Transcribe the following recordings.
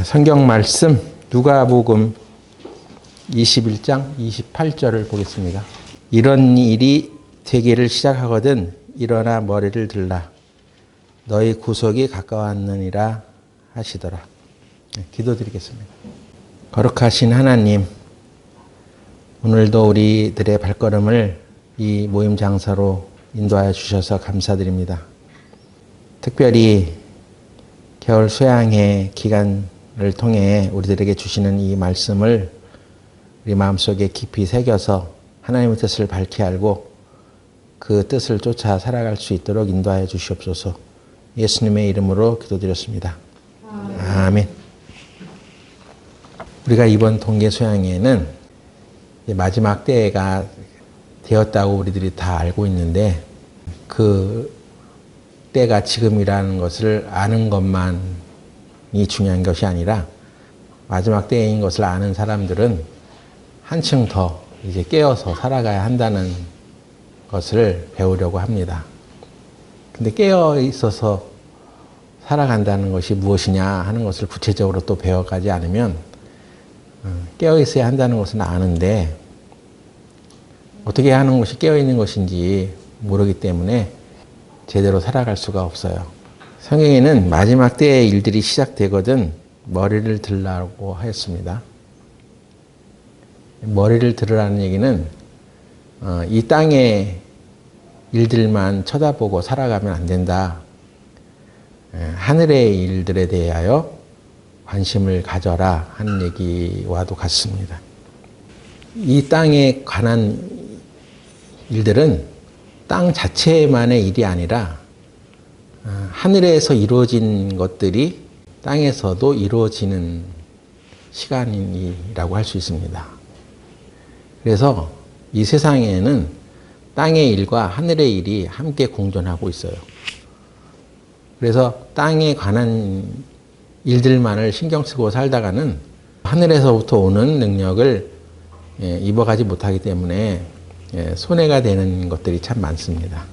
성경 말씀 누가복음 21장 28절을 보겠습니다. 이런 일이 되기를 시작하거든 일어나 머리를 들라 너희 구속이 가까웠느니라 하시더라. 기도드리겠습니다. 거룩하신 하나님, 오늘도 우리들의 발걸음을 이 모임 장사로 인도하여 주셔서 감사드립니다. 특별히 겨울 수양회 기간을 통해 우리들에게 주시는 이 말씀을 우리 마음속에 깊이 새겨서 하나님의 뜻을 밝히 알고 그 뜻을 쫓아 살아갈 수 있도록 인도하여 주시옵소서. 예수님의 이름으로 기도드렸습니다. 아멘. 우리가 이번 동계 수양회는 마지막 때가 되었다고 우리들이 다 알고 있는데 그 때가 지금이라는 것을 아는 것만이 중요한 것이 아니라 마지막 때인 것을 아는 사람들은 한층 더 이제 깨어서 살아가야 한다는 것을 배우려고 합니다. 근데 깨어 있어서 살아간다는 것이 무엇이냐 하는 것을 구체적으로 또 배워가지 않으면 깨어 있어야 한다는 것은 아는데 어떻게 하는 것이 깨어 있는 것인지 모르기 때문에 제대로 살아갈 수가 없어요. 성경에는 마지막 때의 일들이 시작되거든 머리를 들라고 하였습니다. 머리를 들으라는 얘기는 이 땅의 일들만 쳐다보고 살아가면 안 된다. 하늘의 일들에 대하여 관심을 가져라 하는 얘기와도 같습니다. 이 땅에 관한 일들은 땅 자체만의 일이 아니라 하늘에서 이루어진 것들이 땅에서도 이루어지는 시간이라고 할 수 있습니다. 그래서 이 세상에는 땅의 일과 하늘의 일이 함께 공존하고 있어요. 그래서 땅에 관한 일들만을 신경 쓰고 살다가는 하늘에서부터 오는 능력을 입어가지 못하기 때문에 손해가 되는 것들이 참 많습니다.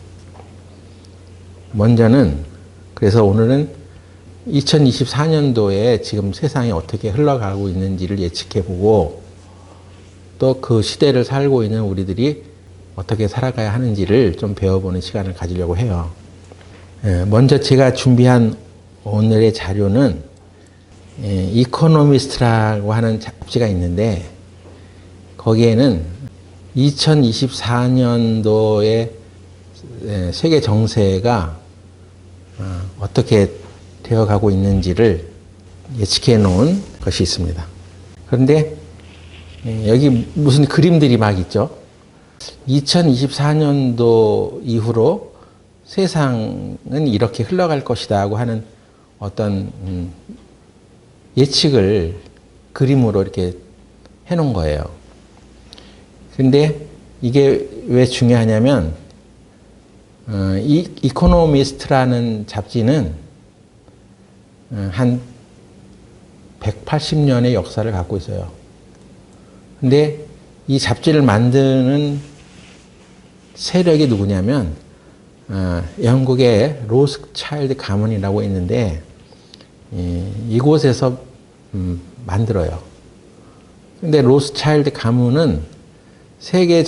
먼저는 그래서 오늘은 2024년도에 지금 세상이 어떻게 흘러가고 있는지를 예측해보고 또 그 시대를 살고 있는 우리들이 어떻게 살아가야 하는지를 좀 배워보는 시간을 가지려고 해요. 먼저 제가 준비한 오늘의 자료는 이코노미스트라고 하는 잡지가 있는데 거기에는 2024년도의 세계 정세가 어떻게 되어가고 있는지를 예측해 놓은 것이 있습니다. 그런데 여기 무슨 그림들이 막 있죠. 2024년도 이후로 세상은 이렇게 흘러갈 것이다 하고 하는 어떤 예측을 그림으로 이렇게 해놓은 거예요. 근데 이게 왜 중요하냐면 이 이코노미스트라는 잡지는 한 180년의 역사를 갖고 있어요. 근데 이 잡지를 만드는 세력이 누구냐면 영국의 로스차일드 가문이라고 있는데 이곳에서 만들어요. 근데 로스차일드 가문은 세계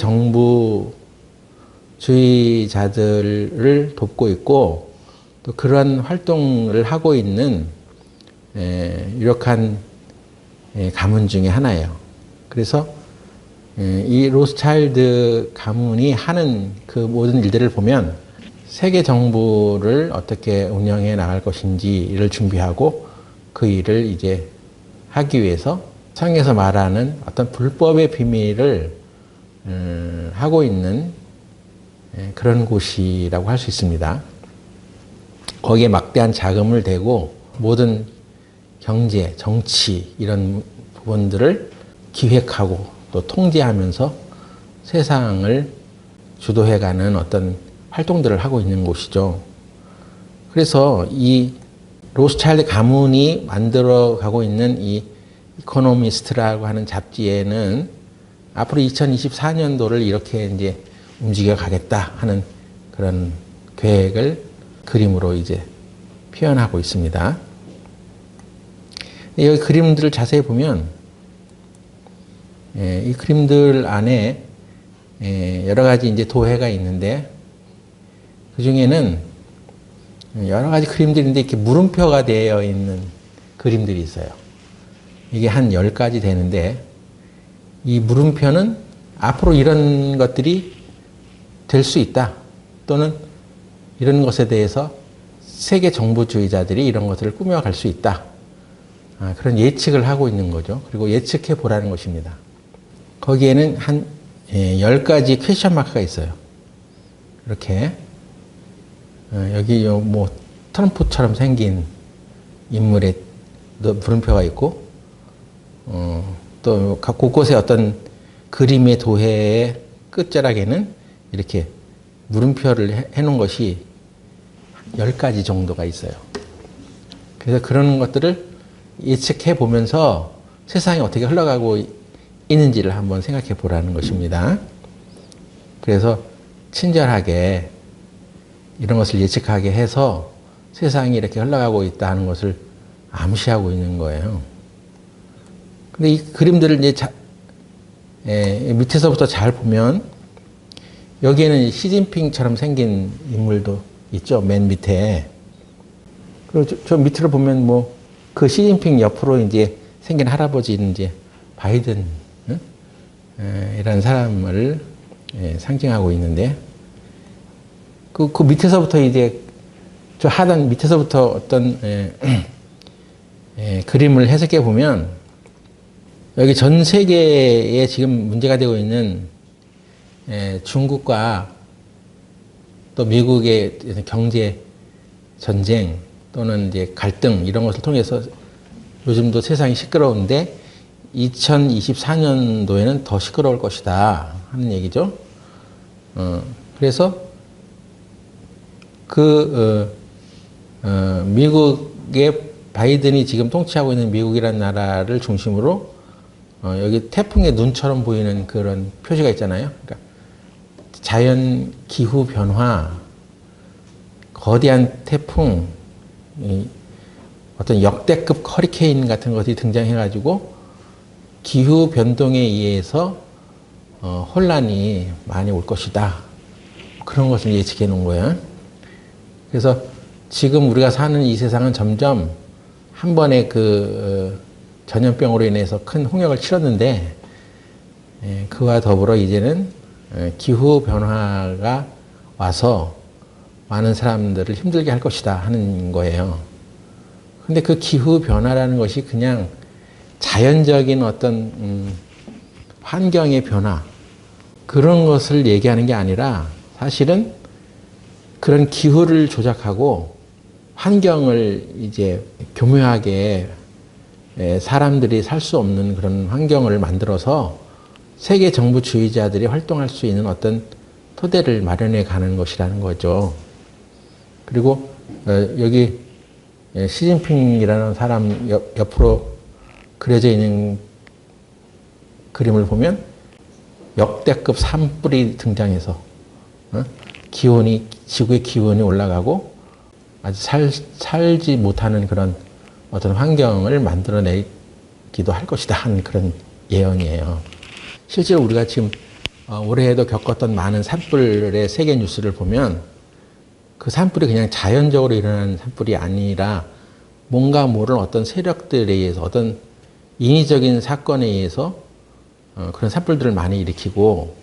정부주의자들을 돕고 있고 또 그런 활동을 하고 있는 유력한 가문 중에 하나예요. 그래서 이 로스차일드 가문이 하는 그 모든 일들을 보면 세계 정부를 어떻게 운영해 나갈 것인지를 준비하고 그 일을 이제 하기 위해서 성경에서 말하는 어떤 불법의 비밀을 하고 있는 그런 곳이라고 할 수 있습니다. 거기에 막대한 자금을 대고 모든 경제, 정치 이런 부분들을 기획하고 또 통제하면서 세상을 주도해가는 어떤 활동들을 하고 있는 곳이죠. 그래서 이 로스차일드 가문이 만들어가고 있는 이 이코노미스트라고 하는 잡지에는 앞으로 2024년도를 이렇게 이제 움직여 가겠다 하는 그런 계획을 그림으로 이제 표현하고 있습니다. 여기 그림들을 자세히 보면 이 그림들 안에 여러 가지 이제 도해가 있는데 그 중에는 여러 가지 그림들인데 이렇게 물음표가 되어 있는 그림들이 있어요. 이게 한 10가지 되는데 이 물음표는 앞으로 이런 것들이 될 수 있다. 또는 이런 것에 대해서 세계 정부주의자들이 이런 것들을 꾸며갈 수 있다. 그런 예측을 하고 있는 거죠. 그리고 예측해 보라는 것입니다. 거기에는 한 10가지 퀘션 마크가 있어요. 이렇게 여기 뭐 트럼프처럼 생긴 인물의 물음표가 있고 또 각 곳곳에 어떤 그림의 도해의 끝자락에는 이렇게 물음표를 해놓은 것이 10가지 정도가 있어요. 그래서 그런 것들을 예측해 보면서 세상이 어떻게 흘러가고 있는지를 한번 생각해 보라는 것입니다. 그래서 친절하게 이런 것을 예측하게 해서 세상이 이렇게 흘러가고 있다는 것을 암시하고 있는 거예요. 근데 이 그림들을 이제 밑에서부터 잘 보면 여기에는 시진핑처럼 생긴 인물도 있죠. 맨 밑에. 그리고 저 밑으로 보면 뭐 그 시진핑 옆으로 이제 생긴 할아버지는 이제 바이든 이라는 사람을 상징하고 있는데 그 밑에서부터 이제 저 하단 밑에서부터 어떤 그림을 해석해 보면 여기 전 세계에 지금 문제가 되고 있는 중국과 또 미국의 경제 전쟁 또는 이제 갈등 이런 것을 통해서 요즘도 세상이 시끄러운데 2024년도에는 더 시끄러울 것이다 하는 얘기죠. 그래서 미국의 바이든이 지금 통치하고 있는 미국이라는 나라를 중심으로 여기 태풍의 눈처럼 보이는 그런 표시가 있잖아요. 그러니까 자연 기후 변화, 거대한 태풍, 어떤 역대급 허리케인 같은 것이 등장해가지고 기후 변동에 의해서 혼란이 많이 올 것이다. 그런 것을 예측해 놓은 거예요. 그래서 지금 우리가 사는 이 세상은 점점 한 번에 전염병으로 인해서 큰 홍역을 치렀는데 그와 더불어 이제는 기후 변화가 와서 많은 사람들을 힘들게 할 것이다 하는 거예요. 근데 그 기후 변화라는 것이 그냥 자연적인 어떤 환경의 변화 그런 것을 얘기하는 게 아니라 사실은 그런 기후를 조작하고 환경을 이제 교묘하게 사람들이 살 수 없는 그런 환경을 만들어서 세계 정부주의자들이 활동할 수 있는 어떤 토대를 마련해 가는 것이라는 거죠. 그리고 여기 시진핑이라는 사람 옆으로 그려져 있는 그림을 보면 역대급 산불이 등장해서 지구의 기온이 올라가고 아주 살지 못하는 그런 어떤 환경을 만들어내기도 할 것이다 하는 그런 예언이에요. 실제로 우리가 지금 올해에도 겪었던 많은 산불의 세계 뉴스를 보면 그 산불이 그냥 자연적으로 일어나는 산불이 아니라 뭔가 모를 어떤 세력들에 의해서 어떤 인위적인 사건에 의해서 그런 산불들을 많이 일으키고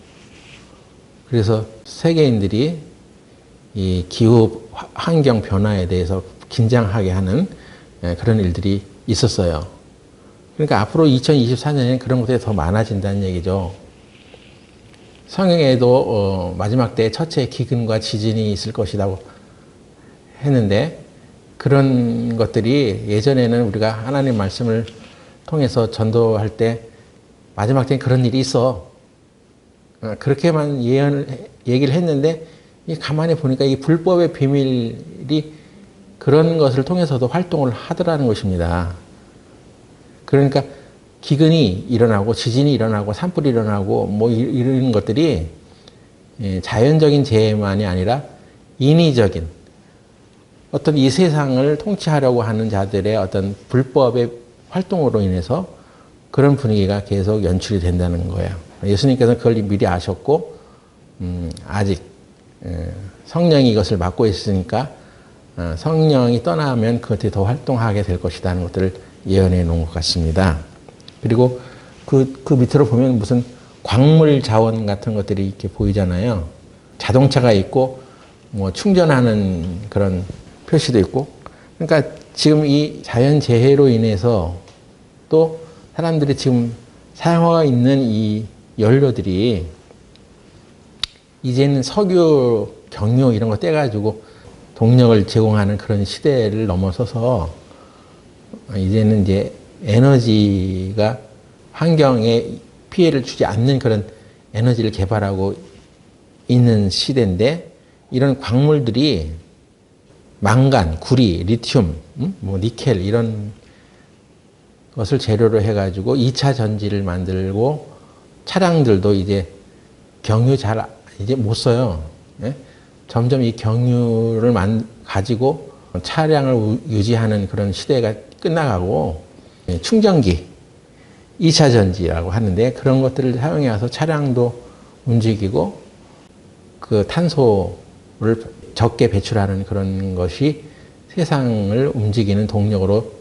그래서 세계인들이 이 기후 환경 변화에 대해서 긴장하게 하는 그런 일들이 있었어요. 그러니까 앞으로 2024년에는 그런 것들이 더 많아진다는 얘기죠. 성경에도 마지막 때에 첫째 기근과 지진이 있을 것이라고 했는데 그런 것들이 예전에는 우리가 하나님 말씀을 통해서 전도할 때 마지막 때는 그런 일이 있어. 그렇게만 얘기를 했는데 가만히 보니까 이 불법의 비밀이 그런 것을 통해서도 활동을 하더라는 것입니다. 그러니까 기근이 일어나고 지진이 일어나고 산불이 일어나고 뭐 이런 것들이 자연적인 재해만이 아니라 인위적인 어떤 이 세상을 통치하려고 하는 자들의 어떤 불법의 활동으로 인해서 그런 분위기가 계속 연출이 된다는 거예요. 예수님께서는 그걸 미리 아셨고 아직 성령이 이것을 맡고 있으니까 성령이 떠나면 그것이 더 활동하게 될 것이라는 것들을 예언해 놓은 것 같습니다. 그리고 그 밑으로 보면 무슨 광물 자원 같은 것들이 이렇게 보이잖아요. 자동차가 있고 뭐 충전하는 그런 표시도 있고. 그러니까 지금 이 자연재해로 인해서 또 사람들이 지금 사용하고 있는 이 연료들이 이제는 석유, 경유 이런 거 떼가지고 동력을 제공하는 그런 시대를 넘어서서 이제는 이제 에너지가 환경에 피해를 주지 않는 그런 에너지를 개발하고 있는 시대인데 이런 광물들이 망간, 구리, 리튬, 뭐 니켈 이런 것을 재료로 해가지고 2차 전지를 만들고 차량들도 이제 경유 잘 이제 못 써요. 예? 점점 이 경유를 가지고 차량을 유지하는 그런 시대가 끝나가고 충전기, 2차 전지라고 하는데 그런 것들을 사용해 와서 차량도 움직이고 그 탄소를 적게 배출하는 그런 것이 세상을 움직이는 동력으로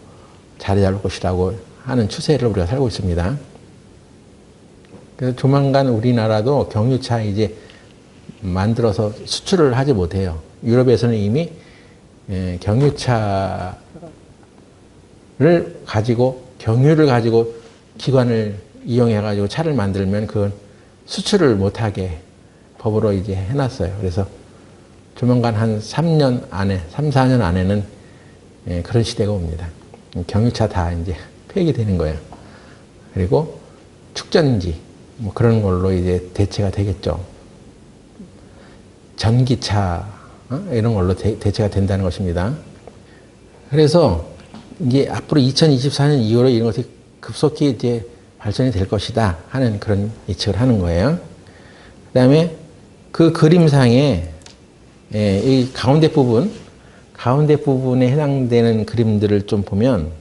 자리 잡을 것이라고 하는 추세를 우리가 살고 있습니다. 그래서 조만간 우리나라도 경유차 이제 만들어서 수출을 하지 못해요. 유럽에서는 이미 경유차를 가지고 경유를 가지고 기관을 이용해 가지고 차를 만들면 그건 수출을 못하게 법으로 이제 해놨어요. 그래서 조만간 한 3년 안에, 3, 4년 안에는 그런 시대가 옵니다. 경유차 다 이제 폐기되는 거예요. 그리고 축전지, 뭐 그런 걸로 이제 대체가 되겠죠. 전기차, 이런 걸로 대체가 된다는 것입니다. 그래서 이제 앞으로 2024년 이후로 이런 것이 급속히 이제 발전이 될 것이다 하는 그런 예측을 하는 거예요. 그 다음에 그 그림상에 이 가운데 부분에 해당되는 그림들을 좀 보면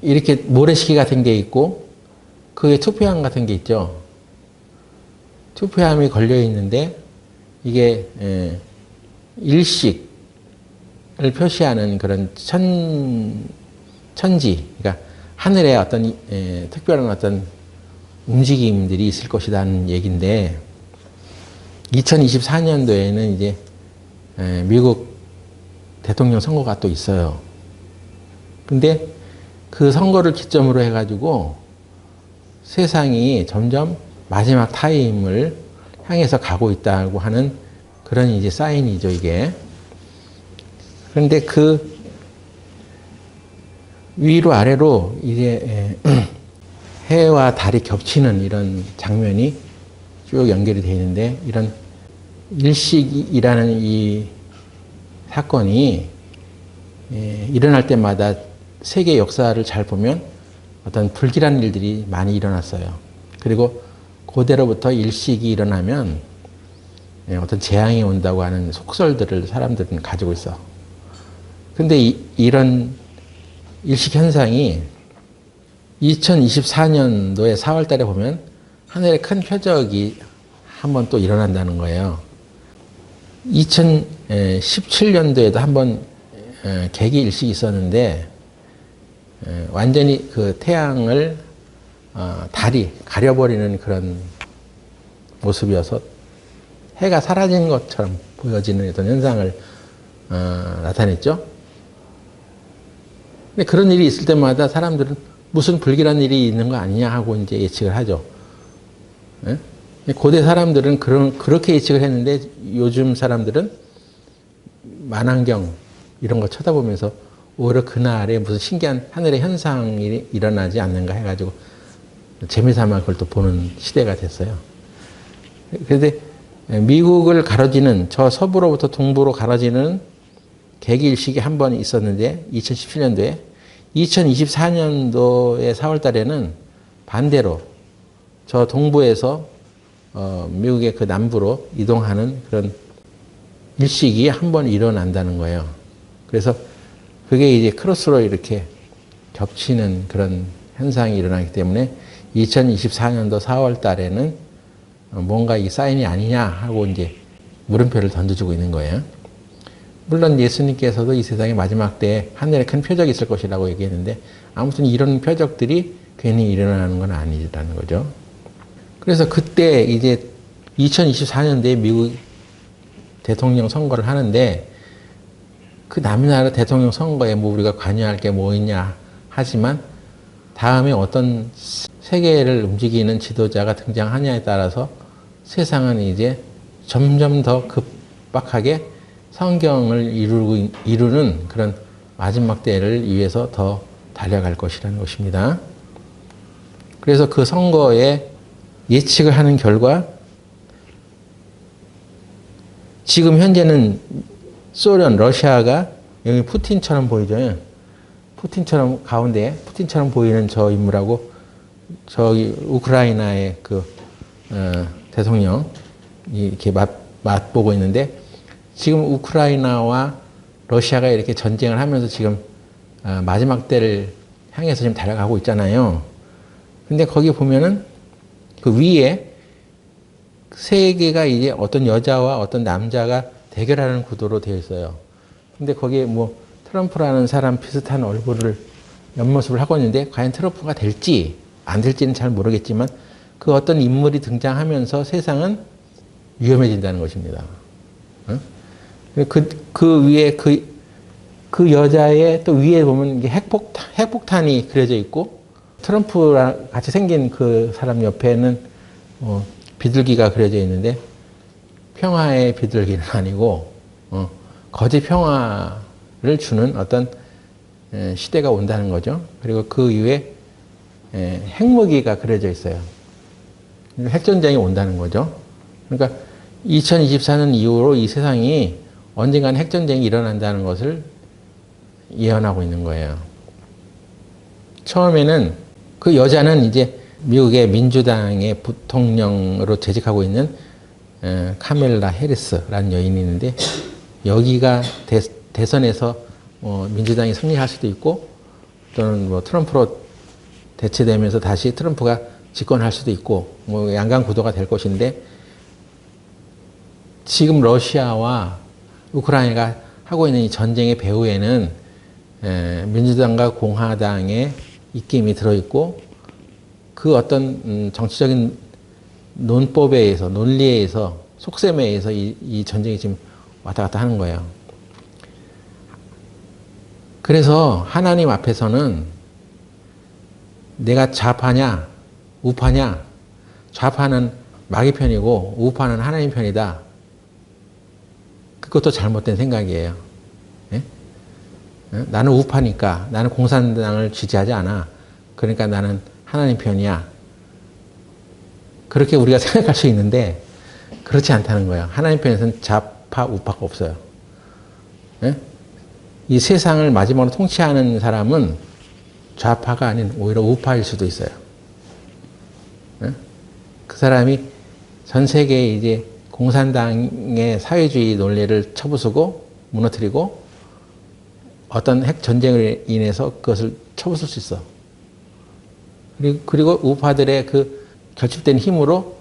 이렇게 모래시계 같은 게 있고 그게 투표함 같은 게 있죠. 투표함이 걸려 있는데 이게 일식을 표시하는 그런 천지, 그러니까 하늘에 어떤 특별한 어떤 움직임들이 있을 것이라는 얘기인데 2024년도에는 이제 미국 대통령 선거가 또 있어요. 근데 그 선거를 기점으로 해가지고 세상이 점점 마지막 타임을 향해서 가고 있다고 하는 그런 이제 사인이죠, 이게. 그런데 그 위로 아래로 이제 해와 달이 겹치는 이런 장면이 쭉 연결이 되어 있는데 이런 일식이라는 이 사건이 일어날 때마다 세계 역사를 잘 보면 어떤 불길한 일들이 많이 일어났어요. 그리고 그대로부터 일식이 일어나면 어떤 재앙이 온다고 하는 속설들을 사람들은 가지고 있어. 근데 이런 일식 현상이 2024년도에 4월 달에 보면 하늘에 큰 표적이 한번 또 일어난다는 거예요. 2017년도에도 한번 개기 일식이 있었는데 완전히 그 태양을 달이 가려버리는 그런 모습이어서 해가 사라진 것처럼 보여지는 어떤 현상을 나타냈죠. 근데 그런 일이 있을 때마다 사람들은 무슨 불길한 일이 있는 거 아니냐 하고 이제 예측을 하죠. 예? 고대 사람들은 그렇게 예측을 했는데 요즘 사람들은 만환경 이런 거 쳐다보면서 오히려 그날에 무슨 신기한 하늘의 현상이 일어나지 않는가 해가지고 재미삼아 그걸 또 보는 시대가 됐어요. 그런데 미국을 가로지는 저 서부로부터 동부로 가로지는 개기일식이 한 번 있었는데 2017년도에 2024년도의 4월 달에는 반대로 저 동부에서 미국의 그 남부로 이동하는 그런 일식이 한 번 일어난다는 거예요. 그래서 그게 이제 크로스로 이렇게 겹치는 그런 현상이 일어나기 때문에 2024년도 4월 달에는 뭔가 이 사인이 아니냐 하고 이제 물음표를 던져주고 있는 거예요. 물론 예수님께서도 이 세상의 마지막 때에 하늘에 큰 표적이 있을 것이라고 얘기했는데 아무튼 이런 표적들이 괜히 일어나는 건 아니라는 거죠. 그래서 그때 이제 2024년도에 미국 대통령 선거를 하는데 그 남의 나라 대통령 선거에 뭐 우리가 관여할 게 뭐 있냐 하지만 다음에 어떤 세계를 움직이는 지도자가 등장하냐에 따라서 세상은 이제 점점 더 급박하게 성경을 이루는 그런 마지막 때를 위해서 더 달려갈 것이라는 것입니다. 그래서 그 선거에 예측을 하는 결과 지금 현재는 소련, 러시아가 여기 푸틴처럼 보이죠. 푸틴처럼 가운데 푸틴처럼 보이는 저 인물하고 저기 우크라이나의 그 대통령이 이렇게 맞보고 있는데 지금 우크라이나와 러시아가 이렇게 전쟁을 하면서 지금 마지막 때를 향해서 지금 달려가고 있잖아요. 근데 거기 보면은 그 위에 세계가 이제 어떤 여자와 어떤 남자가 대결하는 구도로 되어 있어요. 근데 거기에 뭐 트럼프라는 사람 비슷한 얼굴을 옆모습을 하고 있는데 과연 트럼프가 될지 안 될지는 잘 모르겠지만 그 어떤 인물이 등장하면서 세상은 위험해진다는 것입니다. 그 위에 그 여자의 또 위에 보면 이게 핵폭탄이 그려져 있고 트럼프랑 같이 생긴 그 사람 옆에는 비둘기가 그려져 있는데 평화의 비둘기는 아니고 거짓 평화를 주는 어떤 시대가 온다는 거죠. 그리고 그 위에 핵무기가 그려져 있어요. 핵전쟁이 온다는 거죠. 그러니까 2024년 이후로 이 세상이 언젠간 핵전쟁이 일어난다는 것을 예언하고 있는 거예요. 처음에는 그 여자는 이제 미국의 민주당의 부통령으로 재직하고 있는 카멜라 해리스라는 여인이 있는데 여기가 대선에서 민주당이 승리할 수도 있고 또는 뭐 트럼프로 대체되면서 다시 트럼프가 집권할 수도 있고 뭐 양강 구도가 될 것인데 지금 러시아와 우크라이나가 하고 있는 이 전쟁의 배후에는 민주당과 공화당의 입김이 들어있고 그 어떤 정치적인 논법에 의해서 논리에 의해서 속셈에 의해서 이 전쟁이 지금 왔다 갔다 하는 거예요. 그래서 하나님 앞에서는 내가 좌파냐 우파냐 좌파는 마귀 편이고 우파는 하나님 편이다. 그것도 잘못된 생각이에요. 네? 나는 우파니까 나는 공산당을 지지하지 않아. 그러니까 나는 하나님 편이야. 그렇게 우리가 생각할 수 있는데 그렇지 않다는 거예요. 하나님 편에서는 좌파 우파가 없어요. 네? 이 세상을 마지막으로 통치하는 사람은 좌파가 아닌 오히려 우파일 수도 있어요. 네? 그 사람이 전 세계에 이제 공산당의 사회주의 논리를 쳐부수고 무너뜨리고 어떤 핵 전쟁을 인해서 그것을 쳐부술 수 있어. 그리고 우파들의 그 결집된 힘으로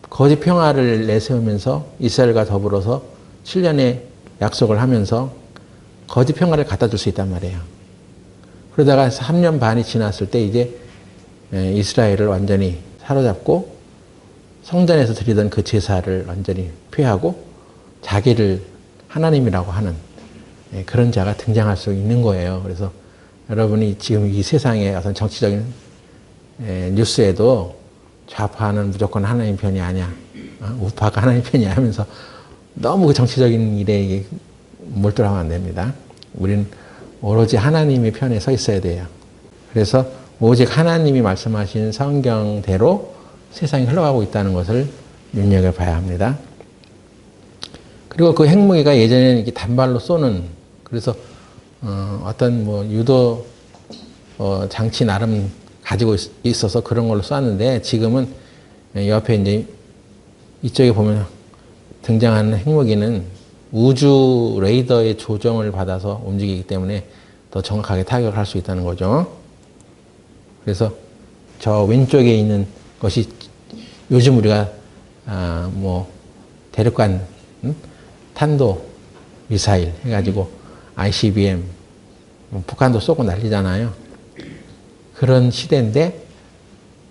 거짓 평화를 내세우면서 이스라엘과 더불어서 7년의 약속을 하면서 거짓 평화를 갖다 줄 수 있단 말이에요. 그러다가 3년 반이 지났을 때 이제 이스라엘을 완전히 사로잡고 성전에서 드리던 그 제사를 완전히 폐하고 자기를 하나님이라고 하는 그런 자가 등장할 수 있는 거예요. 그래서 여러분이 지금 이 세상의 어떤 정치적인 뉴스에도 좌파는 무조건 하나님 편이 아니야. 우파가 하나님 편이야 하면서 너무 그 정치적인 일에 몰두하면 안 됩니다. 우리는 오로지 하나님의 편에 서 있어야 돼요. 그래서 오직 하나님이 말씀하신 성경대로 세상이 흘러가고 있다는 것을 눈여겨봐야 합니다. 그리고 그 핵무기가 예전에는 이렇게 단발로 쏘는 그래서 어떤 뭐 유도 장치 나름 가지고 있어서 그런 걸로 쐈는데 지금은 옆에 이제 이쪽에 보면 등장하는 핵무기는 우주 레이더의 조정을 받아서 움직이기 때문에 더 정확하게 타격을 할 수 있다는 거죠. 그래서 저 왼쪽에 있는 것이 요즘 우리가 뭐 대륙간 탄도 미사일 해가지고 ICBM 북한도 쏘고 난리잖아요. 그런 시대인데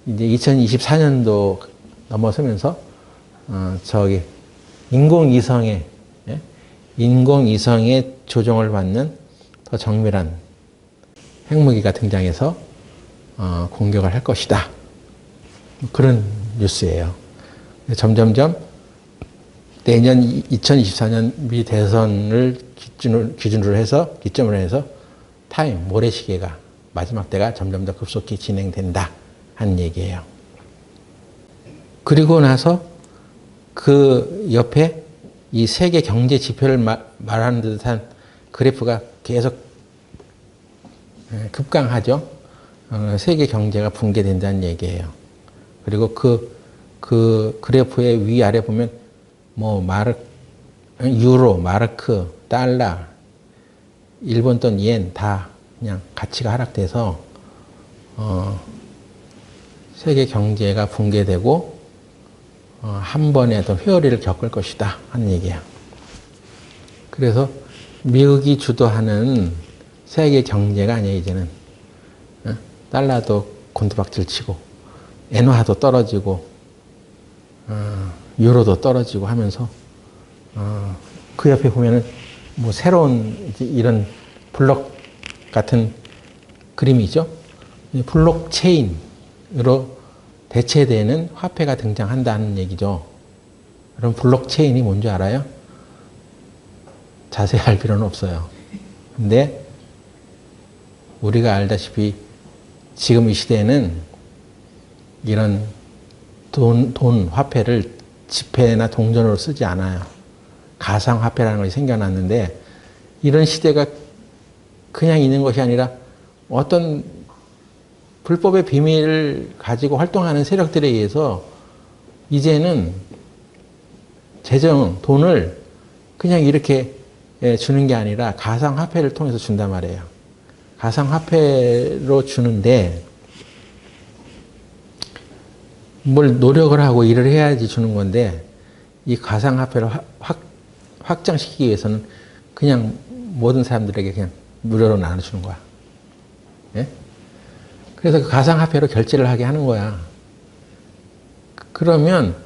이제 2024년도 넘어서면서 저기 인공위성의 조종을 받는 더 정밀한 핵무기가 등장해서 공격을 할 것이다. 그런 뉴스예요. 점점점 내년 2024년 미 대선을 기준으로 해서 모래시계가 마지막 때가 점점 더 급속히 진행된다 하는 얘기예요. 그리고 나서 그 옆에 이 세계 경제 지표를 말하는 듯한 그래프가 계속 급강하죠. 세계 경제가 붕괴된다는 얘기예요. 그리고 그 그래프의 위아래 보면 뭐 유로, 마르크, 달러, 일본 돈, 옌 다 그냥 가치가 하락돼서 세계 경제가 붕괴되고 한 번의 어떤 회오리를 겪을 것이다 하는 얘기야. 그래서 미국이 주도하는 세계 경제가 아니야 이제는. 달러도 곤두박질 치고 엔화도 떨어지고 유로도 떨어지고 하면서 그 옆에 보면은 뭐 새로운 이런 블록 같은 그림이죠. 블록체인으로 대체되는 화폐가 등장한다는 얘기죠. 그럼 블록체인이 뭔지 알아요? 자세히 알 필요는 없어요. 근데 우리가 알다시피 지금 이 시대에는 이런 화폐를 지폐나 동전으로 쓰지 않아요. 가상화폐라는 것이 생겨났는데 이런 시대가 그냥 있는 것이 아니라 어떤 불법의 비밀을 가지고 활동하는 세력들에 의해서 이제는 돈을 그냥 이렇게 주는 게 아니라 가상화폐를 통해서 준단 말이에요. 가상화폐로 주는데 뭘 노력을 하고 일을 해야지 주는 건데 이 가상화폐를 확장시키기 위해서는 그냥 모든 사람들에게 그냥 무료로 나눠주는 거야. 예? 그래서 그 가상화폐로 결제를 하게 하는 거야. 그러면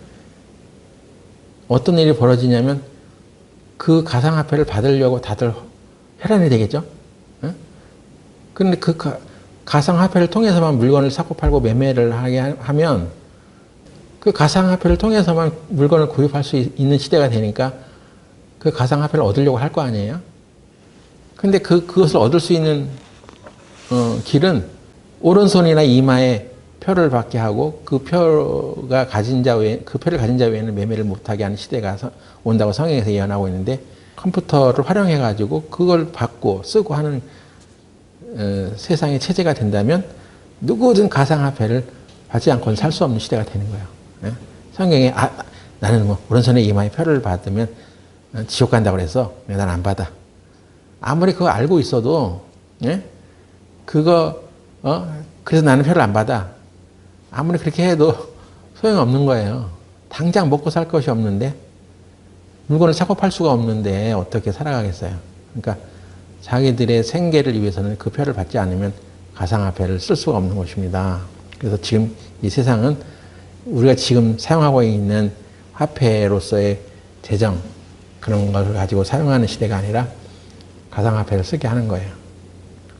어떤 일이 벌어지냐면 그 가상화폐를 받으려고 다들 혈안이 되겠죠? 그런데 그 가상화폐를 통해서만 물건을 사고 팔고 매매를 하게 하면 그 가상화폐를 통해서만 물건을 구입할 수 있는 시대가 되니까 그 가상화폐를 얻으려고 할 거 아니에요? 근데 그것을 얻을 수 있는 길은 오른손이나 이마에 표를 받게 하고 그 표를 가진 자 외에는 매매를 못하게 하는 시대가 온다고 성경에서 예언하고 있는데 컴퓨터를 활용해 가지고 그걸 받고 쓰고 하는 세상의 체제가 된다면 누구든 가상화폐를 받지 않고는 살 수 없는 시대가 되는 거예요. 예? 성경에 나는 뭐 오른손에 이마에 표를 받으면 지옥 간다고 그래서 난 안 받아. 아무리 그거 알고 있어도 예? 그래서 나는 표를 안 받아. 아무리 그렇게 해도 소용없는 거예요. 당장 먹고 살 것이 없는데 물건을 사고 팔 수가 없는데 어떻게 살아가겠어요. 그러니까 자기들의 생계를 위해서는 그 표를 받지 않으면 가상화폐를 쓸 수가 없는 것입니다. 그래서 지금 이 세상은 우리가 지금 사용하고 있는 화폐로서의 재정 그런 걸 가지고 사용하는 시대가 아니라 가상화폐를 쓰게 하는 거예요.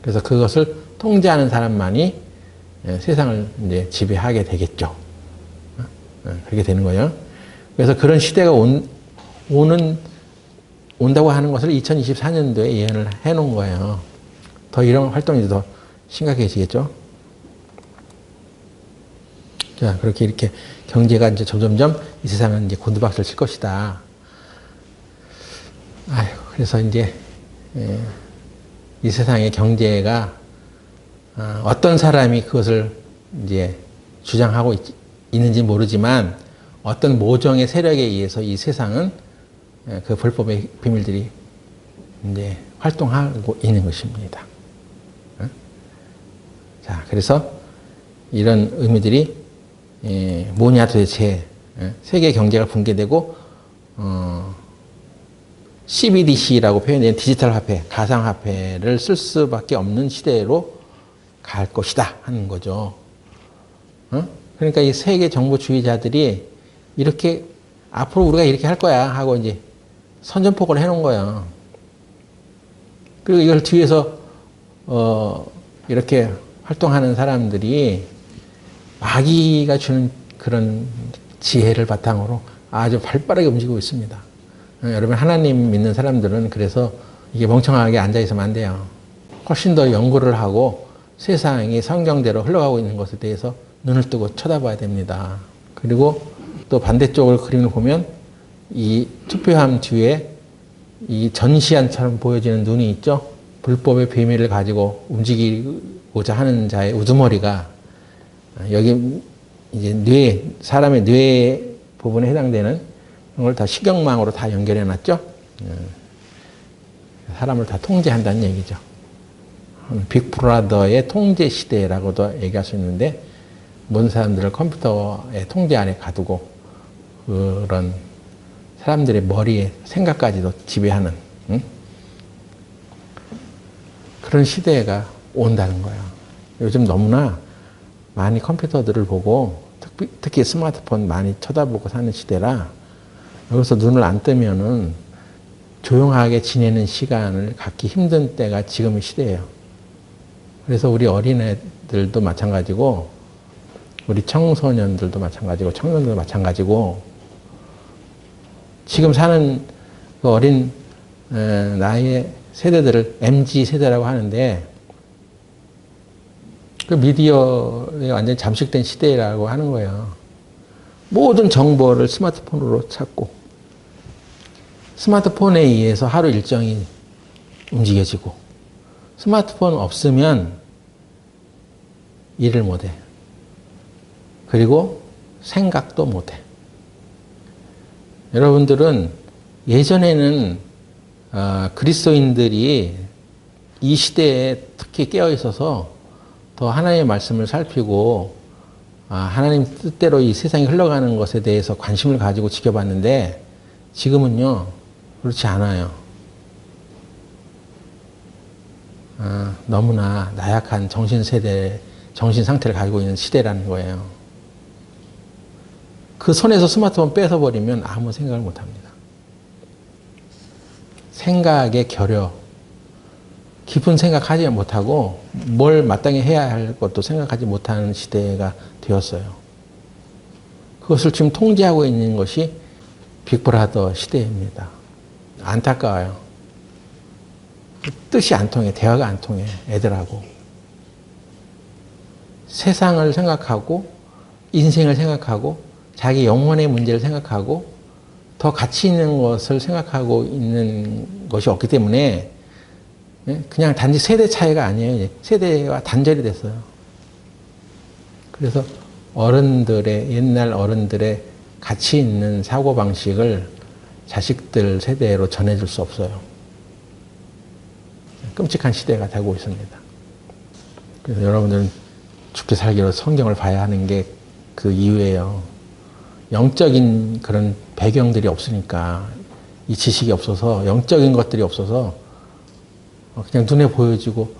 그래서 그것을 통제하는 사람만이 세상을 이제 지배하게 되겠죠. 그렇게 되는 거예요. 그래서 그런 시대가 온다고 하는 것을 2024년도에 예언을 해 놓은 거예요. 더 이런 활동이 더 심각해지겠죠. 자, 그렇게 이렇게 경제가 이제 점점점 이 세상은 이제 곤두박질 칠 것이다. 그래서 이제 이 세상의 경제가 어떤 사람이 그것을 이제 주장하고 있는지 모르지만 어떤 모종의 세력에 의해서 이 세상은 그 불법의 비밀들이 이제 활동하고 있는 것입니다. 자, 그래서 이런 의미들이 뭐냐 도대체. 세계 경제가 붕괴되고 CBDC라고 표현된 디지털 화폐, 가상화폐를 쓸 수밖에 없는 시대로 갈 것이다 하는 거죠. 그러니까 이 세계 정보주의자들이 이렇게 앞으로 우리가 이렇게 할 거야 하고 이제 선전포고를 해놓은 거예요. 그리고 이걸 뒤에서 이렇게 활동하는 사람들이 마귀가 주는 그런 지혜를 바탕으로 아주 발빠르게 움직이고 있습니다. 여러분 하나님 믿는 사람들은 그래서 이게 멍청하게 앉아 있으면 안 돼요. 훨씬 더 연구를 하고 세상이 성경대로 흘러가고 있는 것에 대해서 눈을 뜨고 쳐다봐야 됩니다. 그리고 또 반대쪽을 그림을 보면 이 투표함 뒤에 이 전시안처럼 보여지는 눈이 있죠. 불법의 비밀을 가지고 움직이고자 하는 자의 우두머리가 여기 이제 사람의 뇌 부분에 해당되는 걸 다 식경망으로 다 연결해 놨죠. 사람을 다 통제한다는 얘기죠. 빅브라더의 통제 시대라고도 얘기할 수 있는데, 모든 사람들을 컴퓨터의 통제 안에 가두고 그런 사람들의 머리에 생각까지도 지배하는 그런 시대가 온다는 거예요. 요즘 너무나 많이 컴퓨터들을 보고 특히 스마트폰 많이 쳐다보고 사는 시대라 여기서 눈을 안 뜨면은 조용하게 지내는 시간을 갖기 힘든 때가 지금의 시대예요. 그래서 우리 어린애들도 마찬가지고 우리 청소년들도 마찬가지고 청년들도 마찬가지고 지금 사는 그 어린 나이의 세대들을 MZ 세대라고 하는데 그 미디어에 완전히 잠식된 시대라고 하는 거예요. 모든 정보를 스마트폰으로 찾고 스마트폰에 의해서 하루 일정이 움직여지고 스마트폰 없으면 일을 못해. 그리고 생각도 못해. 여러분들은 예전에는 그리스도인들이 이 시대에 특히 깨어 있어서 더 하나님의 말씀을 살피고 하나님 뜻대로 이 세상이 흘러가는 것에 대해서 관심을 가지고 지켜봤는데 지금은요 그렇지 않아요. 너무나 나약한 정신 상태를 가지고 있는 시대라는 거예요. 그 손에서 스마트폰 뺏어버리면 아무 생각을 못합니다. 생각의 결여, 깊은 생각하지 못하고 뭘 마땅히 해야 할 것도 생각하지 못하는 시대가 되었어요. 그것을 지금 통제하고 있는 것이 빅브라더 시대입니다. 안타까워요. 뜻이 안 통해, 대화가 안 통해, 애들하고. 세상을 생각하고 인생을 생각하고 자기 영혼의 문제를 생각하고 더 가치 있는 것을 생각하고 있는 것이 없기 때문에 그냥 단지 세대 차이가 아니에요. 세대와 단절이 됐어요. 그래서 옛날 어른들의 가치 있는 사고방식을 자식들 세대로 전해줄 수 없어요. 끔찍한 시대가 되고 있습니다. 그래서 여러분들은 죽기 살기로 성경을 봐야 하는 게 그 이유예요. 영적인 그런 배경들이 없으니까, 이 지식이 없어서, 영적인 것들이 없어서 그냥 눈에 보여지고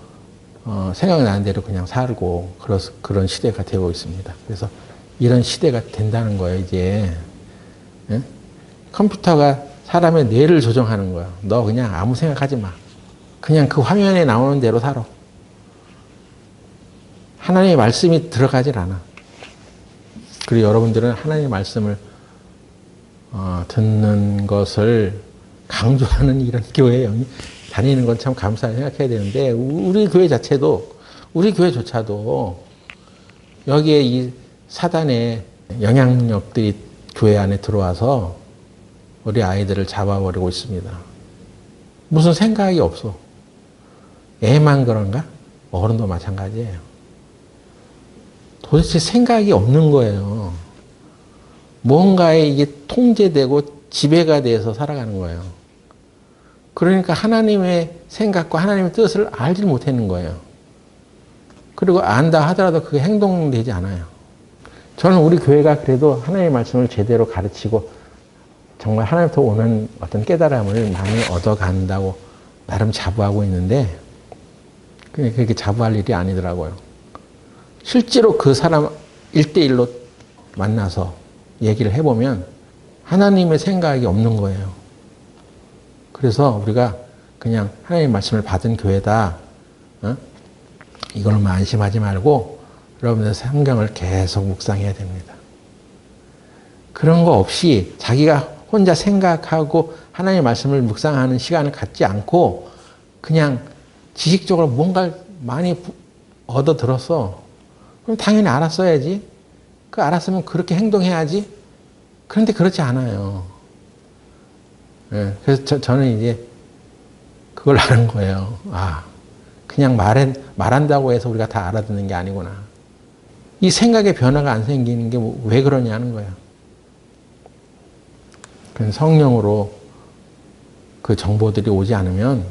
생각나는 대로 그냥 살고 그런 시대가 되고 있습니다. 그래서 이런 시대가 된다는 거예요, 이제. 예? 컴퓨터가 사람의 뇌를 조정하는 거야. 너 그냥 아무 생각하지 마. 그냥 그 화면에 나오는 대로 살아. 하나님의 말씀이 들어가질 않아. 그리고 여러분들은 하나님의 말씀을 듣는 것을 강조하는 이런 교회에 다니는 건 참 감사하게 생각해야 되는데, 우리 교회 자체도, 우리 교회조차도 여기에 이 사단의 영향력들이 교회 안에 들어와서 우리 아이들을 잡아버리고 있습니다. 무슨 생각이 없어. 애만 그런가? 어른도 마찬가지예요. 도대체 생각이 없는 거예요. 뭔가에 이게 통제되고 지배가 돼서 살아가는 거예요. 그러니까 하나님의 생각과 하나님의 뜻을 알지 못하는 거예요. 그리고 안다 하더라도 그게 행동되지 않아요. 저는 우리 교회가 그래도 하나님의 말씀을 제대로 가르치고 정말 하나님부터 오는 어떤 깨달음을 많이 얻어간다고 나름 자부하고 있는데 그렇게 자부할 일이 아니더라고요. 실제로 그 사람 1대1로 만나서 얘기를 해보면 하나님의 생각이 없는 거예요. 그래서 우리가 그냥 하나님의 말씀을 받은 교회다. 이걸로만 안심하지 말고 여러분들 성경을 계속 묵상해야 됩니다. 그런 거 없이 자기가 혼자 생각하고 하나님의 말씀을 묵상하는 시간을 갖지 않고 그냥 지식적으로 뭔가 많이 얻어 들었어. 그럼 당연히 알았어야지. 그 알았으면 그렇게 행동해야지. 그런데 그렇지 않아요. 네, 그래서 저는 이제 그걸 아는 거예요. 아, 그냥 말한다고 해서 우리가 다 알아듣는 게 아니구나. 이 생각의 변화가 안 생기는 게 왜 그러냐는 거예요. 성령으로 그 정보들이 오지 않으면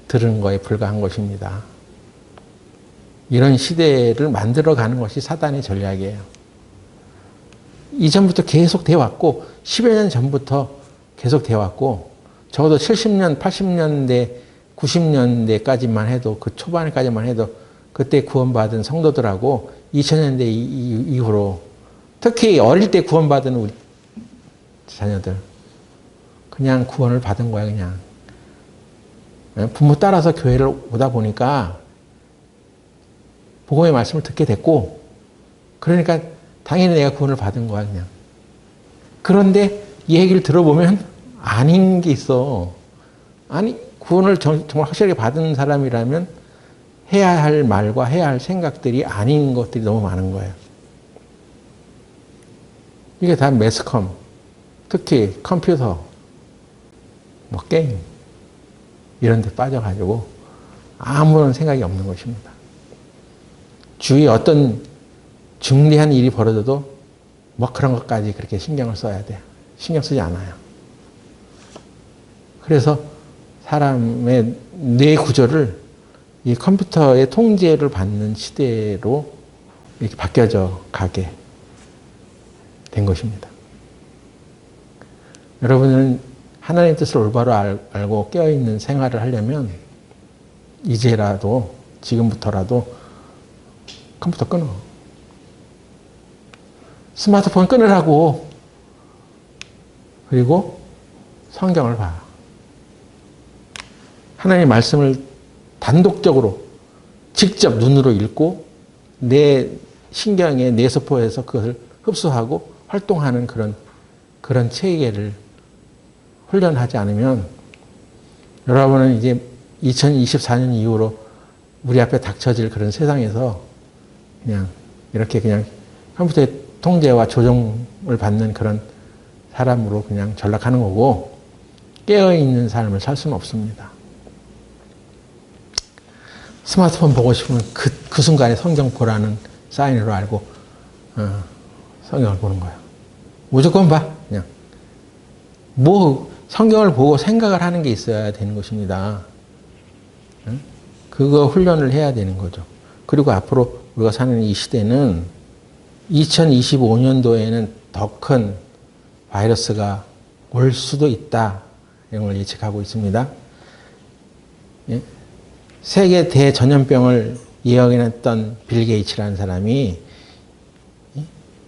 들은 거에 불과한 것입니다. 이런 시대를 만들어가는 것이 사단의 전략이에요. 이전부터 계속 돼 왔고 10여 년 전부터 계속 돼 왔고 적어도 70년, 80년대, 90년대까지만 해도 그 초반까지만 해도 그때 구원받은 성도들하고 2000년대 이후로 특히 어릴 때 구원받은 우리 자녀들 그냥 구원을 받은 거야 그냥. 부모 따라서 교회를 오다 보니까 복음의 말씀을 듣게 됐고 그러니까 당연히 내가 구원을 받은 거야 그냥. 그런데 이 얘기를 들어보면 아닌 게 있어. 아니 구원을 정말 확실하게 받은 사람이라면 해야 할 말과 해야 할 생각들이 아닌 것들이 너무 많은 거예요. 이게 다 매스컴, 특히 컴퓨터, 뭐 게임 이런 데 빠져가지고 아무런 생각이 없는 것입니다. 주위에 어떤 중대한 일이 벌어져도 뭐 그런 것까지 그렇게 신경을 써야 돼요. 신경 쓰지 않아요. 그래서 사람의 뇌 구조를 이 컴퓨터의 통제를 받는 시대로 이렇게 바뀌어져 가게 된 것입니다. 여러분은 하나님의 뜻을 올바로 알고 깨어있는 생활을 하려면 이제라도 지금부터라도 컴퓨터 끊어. 스마트폰 끊으라고. 그리고 성경을 봐. 하나님의 말씀을 단독적으로 직접 눈으로 읽고 내 신경에 뇌세포에서 그것을 흡수하고 활동하는 그런 체계를 훈련하지 않으면 여러분은 이제 2024년 이후로 우리 앞에 닥쳐질 그런 세상에서 그냥 이렇게 그냥 컴퓨터의 통제와 조종을 받는 그런 사람으로 그냥 전락하는 거고 깨어있는 삶을 살 수는 없습니다. 스마트폰 보고 싶으면 그 순간에 성경 보라는 사인으로 알고 성경을 보는 거예요. 무조건 봐. 그냥. 뭐 성경을 보고 생각을 하는 게 있어야 되는 것입니다. 그거 훈련을 해야 되는 거죠. 그리고 앞으로 우리가 사는 이 시대는 2025년도에는 더 큰 바이러스가 올 수도 있다. 이런 걸 예측하고 있습니다. 예? 세계 대전염병을 예언했던 빌 게이츠라는 사람이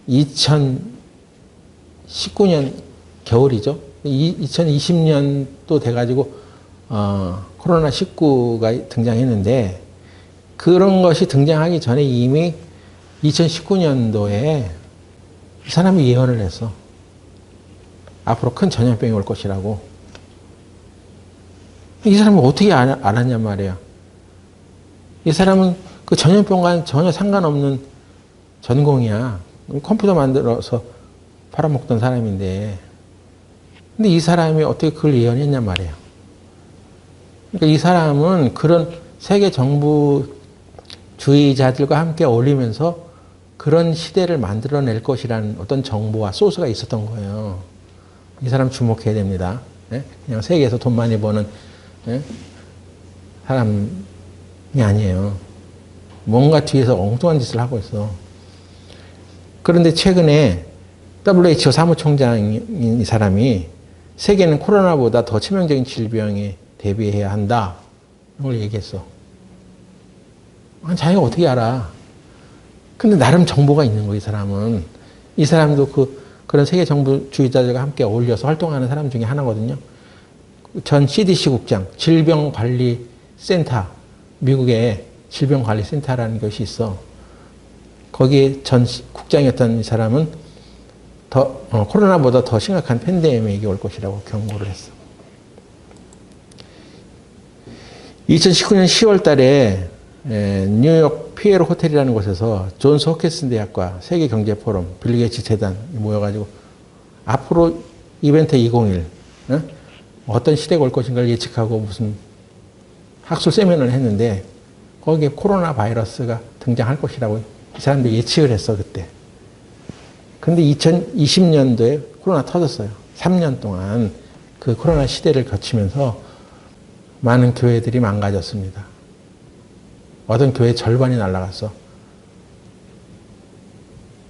2019년 겨울이죠. 2020년 또 돼가지고 코로나19가 등장했는데 그런 것이 등장하기 전에 이미 2019년도에 이 사람이 예언을 했어. 앞으로 큰 전염병이 올 것이라고. 이 사람은 어떻게 알았냔 말이야. 이 사람은 그 전염병과는 전혀 상관없는 전공이야. 컴퓨터 만들어서 팔아먹던 사람인데. 근데 이 사람이 어떻게 그걸 예언했냔 말이에요. 그러니까 이 사람은 그런 세계 정부주의자들과 함께 어울리면서 그런 시대를 만들어낼 것이라는 어떤 정보와 소스가 있었던 거예요. 이 사람 주목해야 됩니다. 그냥 세계에서 돈 많이 버는 사람이 아니에요. 뭔가 뒤에서 엉뚱한 짓을 하고 있어. 그런데 최근에 WHO 사무총장인 이 사람이 세계는 코로나보다 더 치명적인 질병에 대비해야 한다. 이걸 얘기했어. 아니, 자기가 어떻게 알아? 근데 나름 정보가 있는 거야, 이 사람은. 이 사람도 그런 세계 정부주의자들과 함께 어울려서 활동하는 사람 중에 하나거든요. 전 CDC 국장, 질병관리센터, 미국에 질병관리센터라는 것이 있어. 거기에 전 국장이었던 이 사람은 코로나보다 더 심각한 팬데믹이 올 것이라고 경고를 했어. 2019년 10월 달에 뉴욕 피에로 호텔이라는 곳에서 존스 호키슨 대학과 세계경제포럼, 빌 게이츠 재단 모여가지고 앞으로 이벤트 2021 어떤 시대가 올 것인가를 예측하고 무슨 학술 세미나를 했는데 거기에 코로나 바이러스가 등장할 것이라고 이 사람들이 예측을 했어 그때. 근데 2020년도에 코로나 터졌어요. 3년 동안 그 코로나 시대를 거치면서 많은 교회들이 망가졌습니다. 어떤 교회 절반이 날아갔어.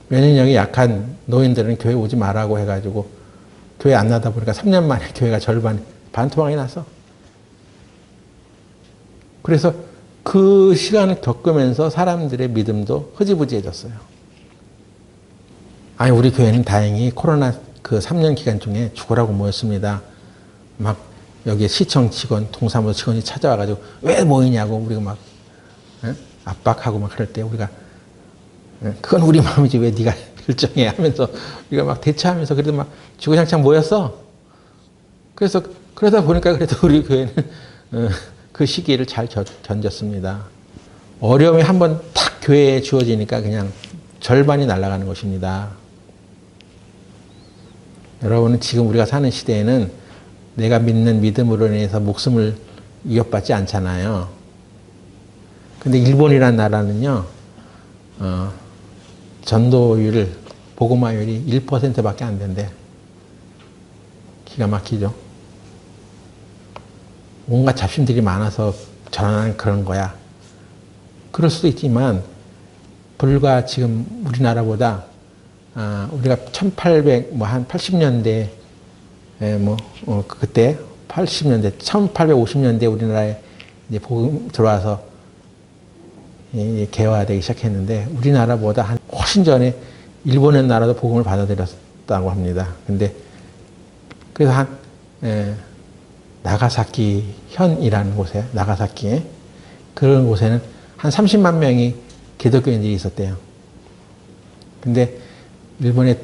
면역력이 약한 노인들은 교회 오지 말라고 해가지고 교회 안 나다 보니까 3년 만에 교회가 반토막이 났어. 그래서 그 시간을 겪으면서 사람들의 믿음도 흐지부지해졌어요. 아니, 우리 교회는 다행히 코로나 그 3년 기간 중에 죽으라고 모였습니다. 막 여기 시청 직원, 동사무소 직원이 찾아와가지고 왜 모이냐고 우리가 막 압박하고 막 그럴 때 우리가 그건 우리 마음이지 왜 네가 결정해 하면서 우리가 막 대처하면서 그래도 막 주구장창 모였어. 그래서 그러다 보니까 그래도 우리 교회는 그 시기를 잘 견뎠습니다. 어려움이 한번 탁 교회에 주어지니까 그냥 절반이 날아가는 것입니다. 여러분은 지금 우리가 사는 시대에는 내가 믿는 믿음으로 인해서 목숨을 위협받지 않잖아요. 근데 일본이라는 나라는요, 전도율, 복음화율이 1%밖에 안 된대. 기가 막히죠. 온갖 잡신들이 많아서 전하는 그런 거야. 그럴 수도 있지만, 불과 지금 우리나라보다, 우리가 1800, 한 80년대, 그때 80년대, 1850년대 우리나라에 이제 복음 들어와서 개화되기 시작했는데 우리나라보다 훨씬 전에 일본의 나라도 복음을 받아들였다고 합니다. 근데 그래서 나가사키 현이라는 곳에 나가사키에 그런 곳에는 한 30만 명이 기독교인들이 있었대요. 근데 일본의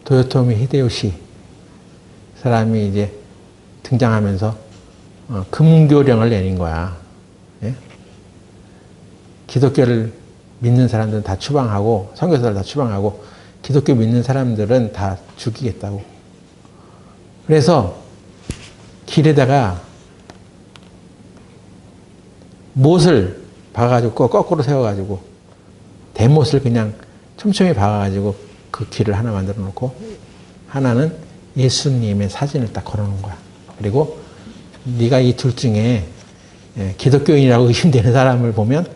도요토미 히데요시 사람이 이제 등장하면서 금교령을 내린 거야. 예? 기독교를 믿는 사람들은 다 추방하고 선교사를 다 추방하고 기독교 믿는 사람들은 다 죽이겠다고. 그래서 길에다가 못을 박아가지고 거꾸로 세워가지고 대못을 그냥 촘촘히 박아가지고 그 길을 하나 만들어 놓고 하나는 예수님의 사진을 딱 걸어 놓은 거야. 그리고 네가 이 둘 중에 기독교인이라고 의심되는 사람을 보면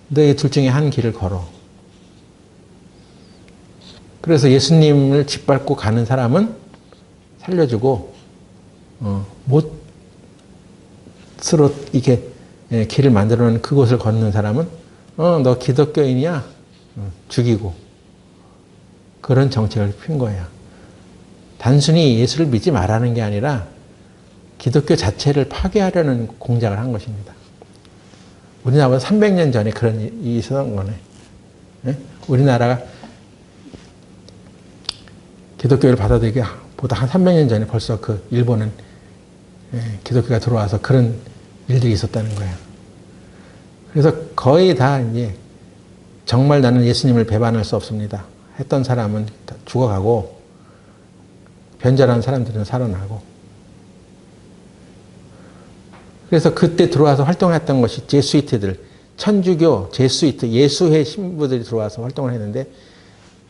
너 이 둘 중에 한 길을 걸어. 그래서 예수님을 짓밟고 가는 사람은 살려주고 못으로 이렇게 길을 만들어 놓은 그곳을 걷는 사람은 너 기독교인이야? 죽이고. 그런 정책을 핀 거예요. 단순히 예수를 믿지 말라는 게 아니라 기독교 자체를 파괴하려는 공작을 한 것입니다. 우리나라보다 300년 전에 그런 일이 있었던 거네. 우리나라가 기독교를 받아들이기 보다 한 300년 전에 벌써 그 일본은 기독교가 들어와서 그런 일들이 있었다는 거예요. 그래서 거의 다 이제 정말 나는 예수님을 배반할 수 없습니다 했던 사람은 다 죽어가고 변절한 사람들은 살아나고. 그래서 그때 들어와서 활동했던 것이 제수이트들, 천주교, 제수이트, 예수회 신부들이 들어와서 활동을 했는데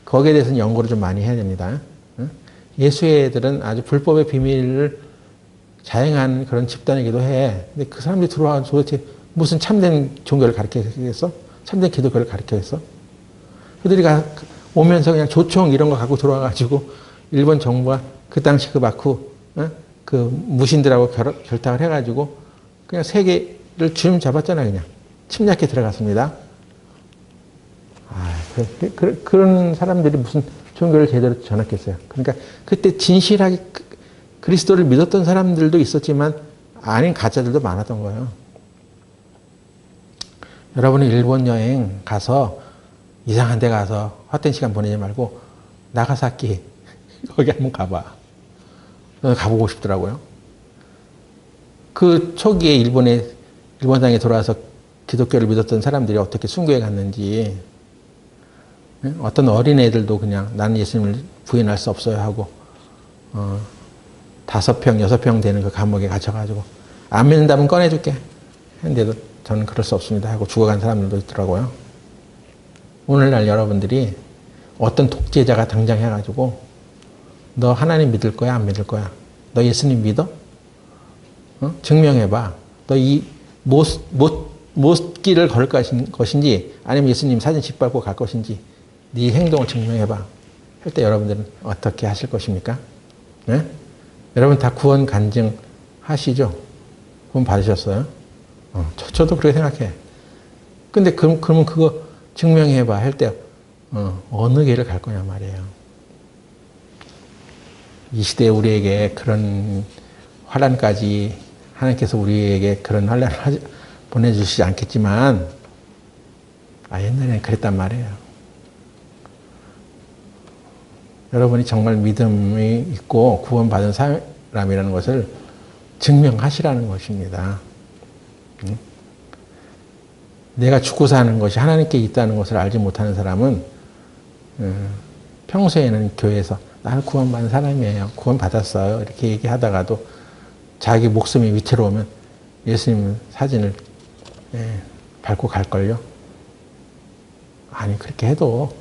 거기에 대해서는 연구를 좀 많이 해야 됩니다. 예수회들은 아주 불법의 비밀을 자행한 그런 집단이기도 해. 근데 그 사람들이 들어와서 도대체 무슨 참된 종교를 가르치겠어? 참된 기독교를 가르치겠어? 그들이 오면서 그냥 조총 이런 거 갖고 들어와가지고 일본 정부가 그 당시 그 마쿠 그 무신들하고 결탁을 해가지고 그냥 세계를 주름 잡았잖아. 그냥 침략해 들어갔습니다. 그런 사람들이 무슨 종교를 제대로 전했겠어요. 그러니까 그때 진실하게 그리스도를 믿었던 사람들도 있었지만 아닌 가짜들도 많았던 거예요. 여러분은 일본 여행 가서 이상한 데 가서 헛된 시간 보내지 말고 나가사키 거기 한번 가봐. 가보고 싶더라고요. 그 초기에 일본 땅에 돌아와서 기독교를 믿었던 사람들이 어떻게 순교해 갔는지, 어떤 어린애들도 그냥 나는 예수님을 부인할 수 없어요 하고 5평, 6평 되는 그 감옥에 갇혀가지고 안 믿는다면 꺼내줄게 했는데도 저는 그럴 수 없습니다 하고 죽어간 사람들도 있더라고요. 오늘날 여러분들이 어떤 독재자가 등장해가지고 너 하나님 믿을 거야 안 믿을 거야? 너 예수님 믿어? 증명해봐. 너 이 못길을 걸을 것인지 아니면 예수님 사진 짓밟고 갈 것인지 네 행동을 증명해봐. 할 때 여러분들은 어떻게 하실 것입니까? 네? 여러분 다 구원 간증하시죠? 구원 받으셨어요? 저도 그렇게 생각해. 근데 그러면 그거 증명해봐 할 때 어느 길을 갈 거냐 말이에요. 이 시대에 우리에게 그런 환난까지 하나님께서 우리에게 그런 환난을 보내주시지 않겠지만 옛날에는 그랬단 말이에요. 여러분이 정말 믿음이 있고 구원받은 사람이라는 것을 증명하시라는 것입니다. 내가 죽고 사는 것이 하나님께 있다는 것을 알지 못하는 사람은 평소에는 교회에서 나는 구원받은 사람이에요. 구원받았어요. 이렇게 얘기하다가도 자기 목숨이 위태로우면 예수님 사진을 밟고 갈걸요. 아니 그렇게 해도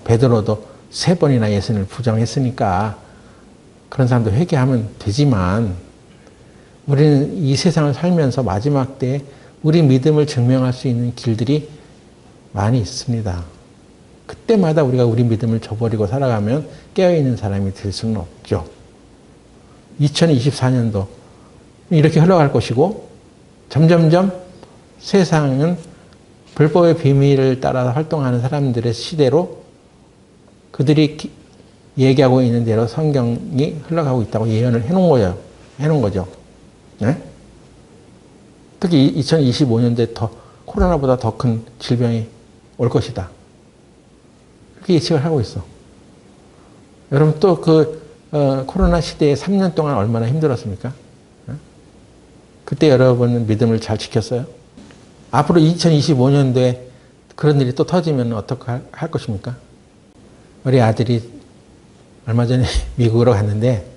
베드로도 3번이나 예수님을 부정했으니까 그런 사람도 회개하면 되지만 우리는 이 세상을 살면서 마지막 때에 우리 믿음을 증명할 수 있는 길들이 많이 있습니다. 그때마다 우리가 우리 믿음을 저버리고 살아가면 깨어있는 사람이 될 수는 없죠. 2024년도 이렇게 흘러갈 것이고 점점점 세상은 불법의 비밀을 따라서 활동하는 사람들의 시대로 그들이 얘기하고 있는 대로 성경이 흘러가고 있다고 예언을 해놓은 거죠. 네? 특히 2025년도에 코로나보다 더 큰 질병이 올 것이다. 그렇게 예측을 하고 있어. 여러분 또 코로나 시대에 3년 동안 얼마나 힘들었습니까? 그때 여러분은 믿음을 잘 지켰어요? 앞으로 2025년도에 그런 일이 또 터지면 어떻게 할 것입니까? 우리 아들이 얼마 전에 미국으로 갔는데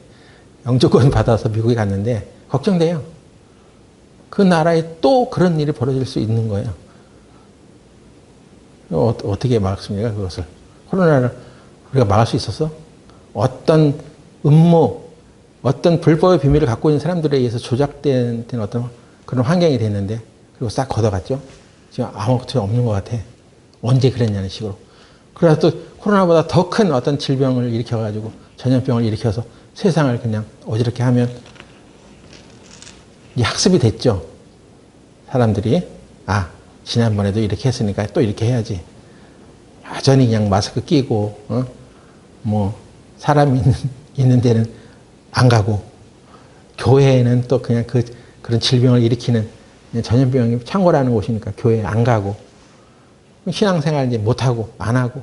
영주권 받아서 미국에 갔는데 걱정돼요. 그 나라에 또 그런 일이 벌어질 수 있는 거예요. 어떻게 막습니까? 그것을. 코로나를 우리가 막을 수 있었어? 어떤 음모, 어떤 불법의 비밀을 갖고 있는 사람들에 의해서 조작된 어떤 그런 환경이 됐는데 그리고 싹 걷어갔죠. 지금 아무것도 없는 것 같아. 언제 그랬냐는 식으로. 그래서 또 코로나보다 더 큰 어떤 질병을 일으켜가지고 전염병을 일으켜서 세상을 그냥 어지럽게 하면 이 학습이 됐죠. 사람들이 지난번에도 이렇게 했으니까 또 이렇게 해야지. 여전히 그냥 마스크 끼고 사람 있는 데는 안 가고 교회에는 또 그냥 그런 질병을 일으키는 전염병이 창궐하는 곳이니까 교회에 안 가고 신앙생활 이제 못하고 안 하고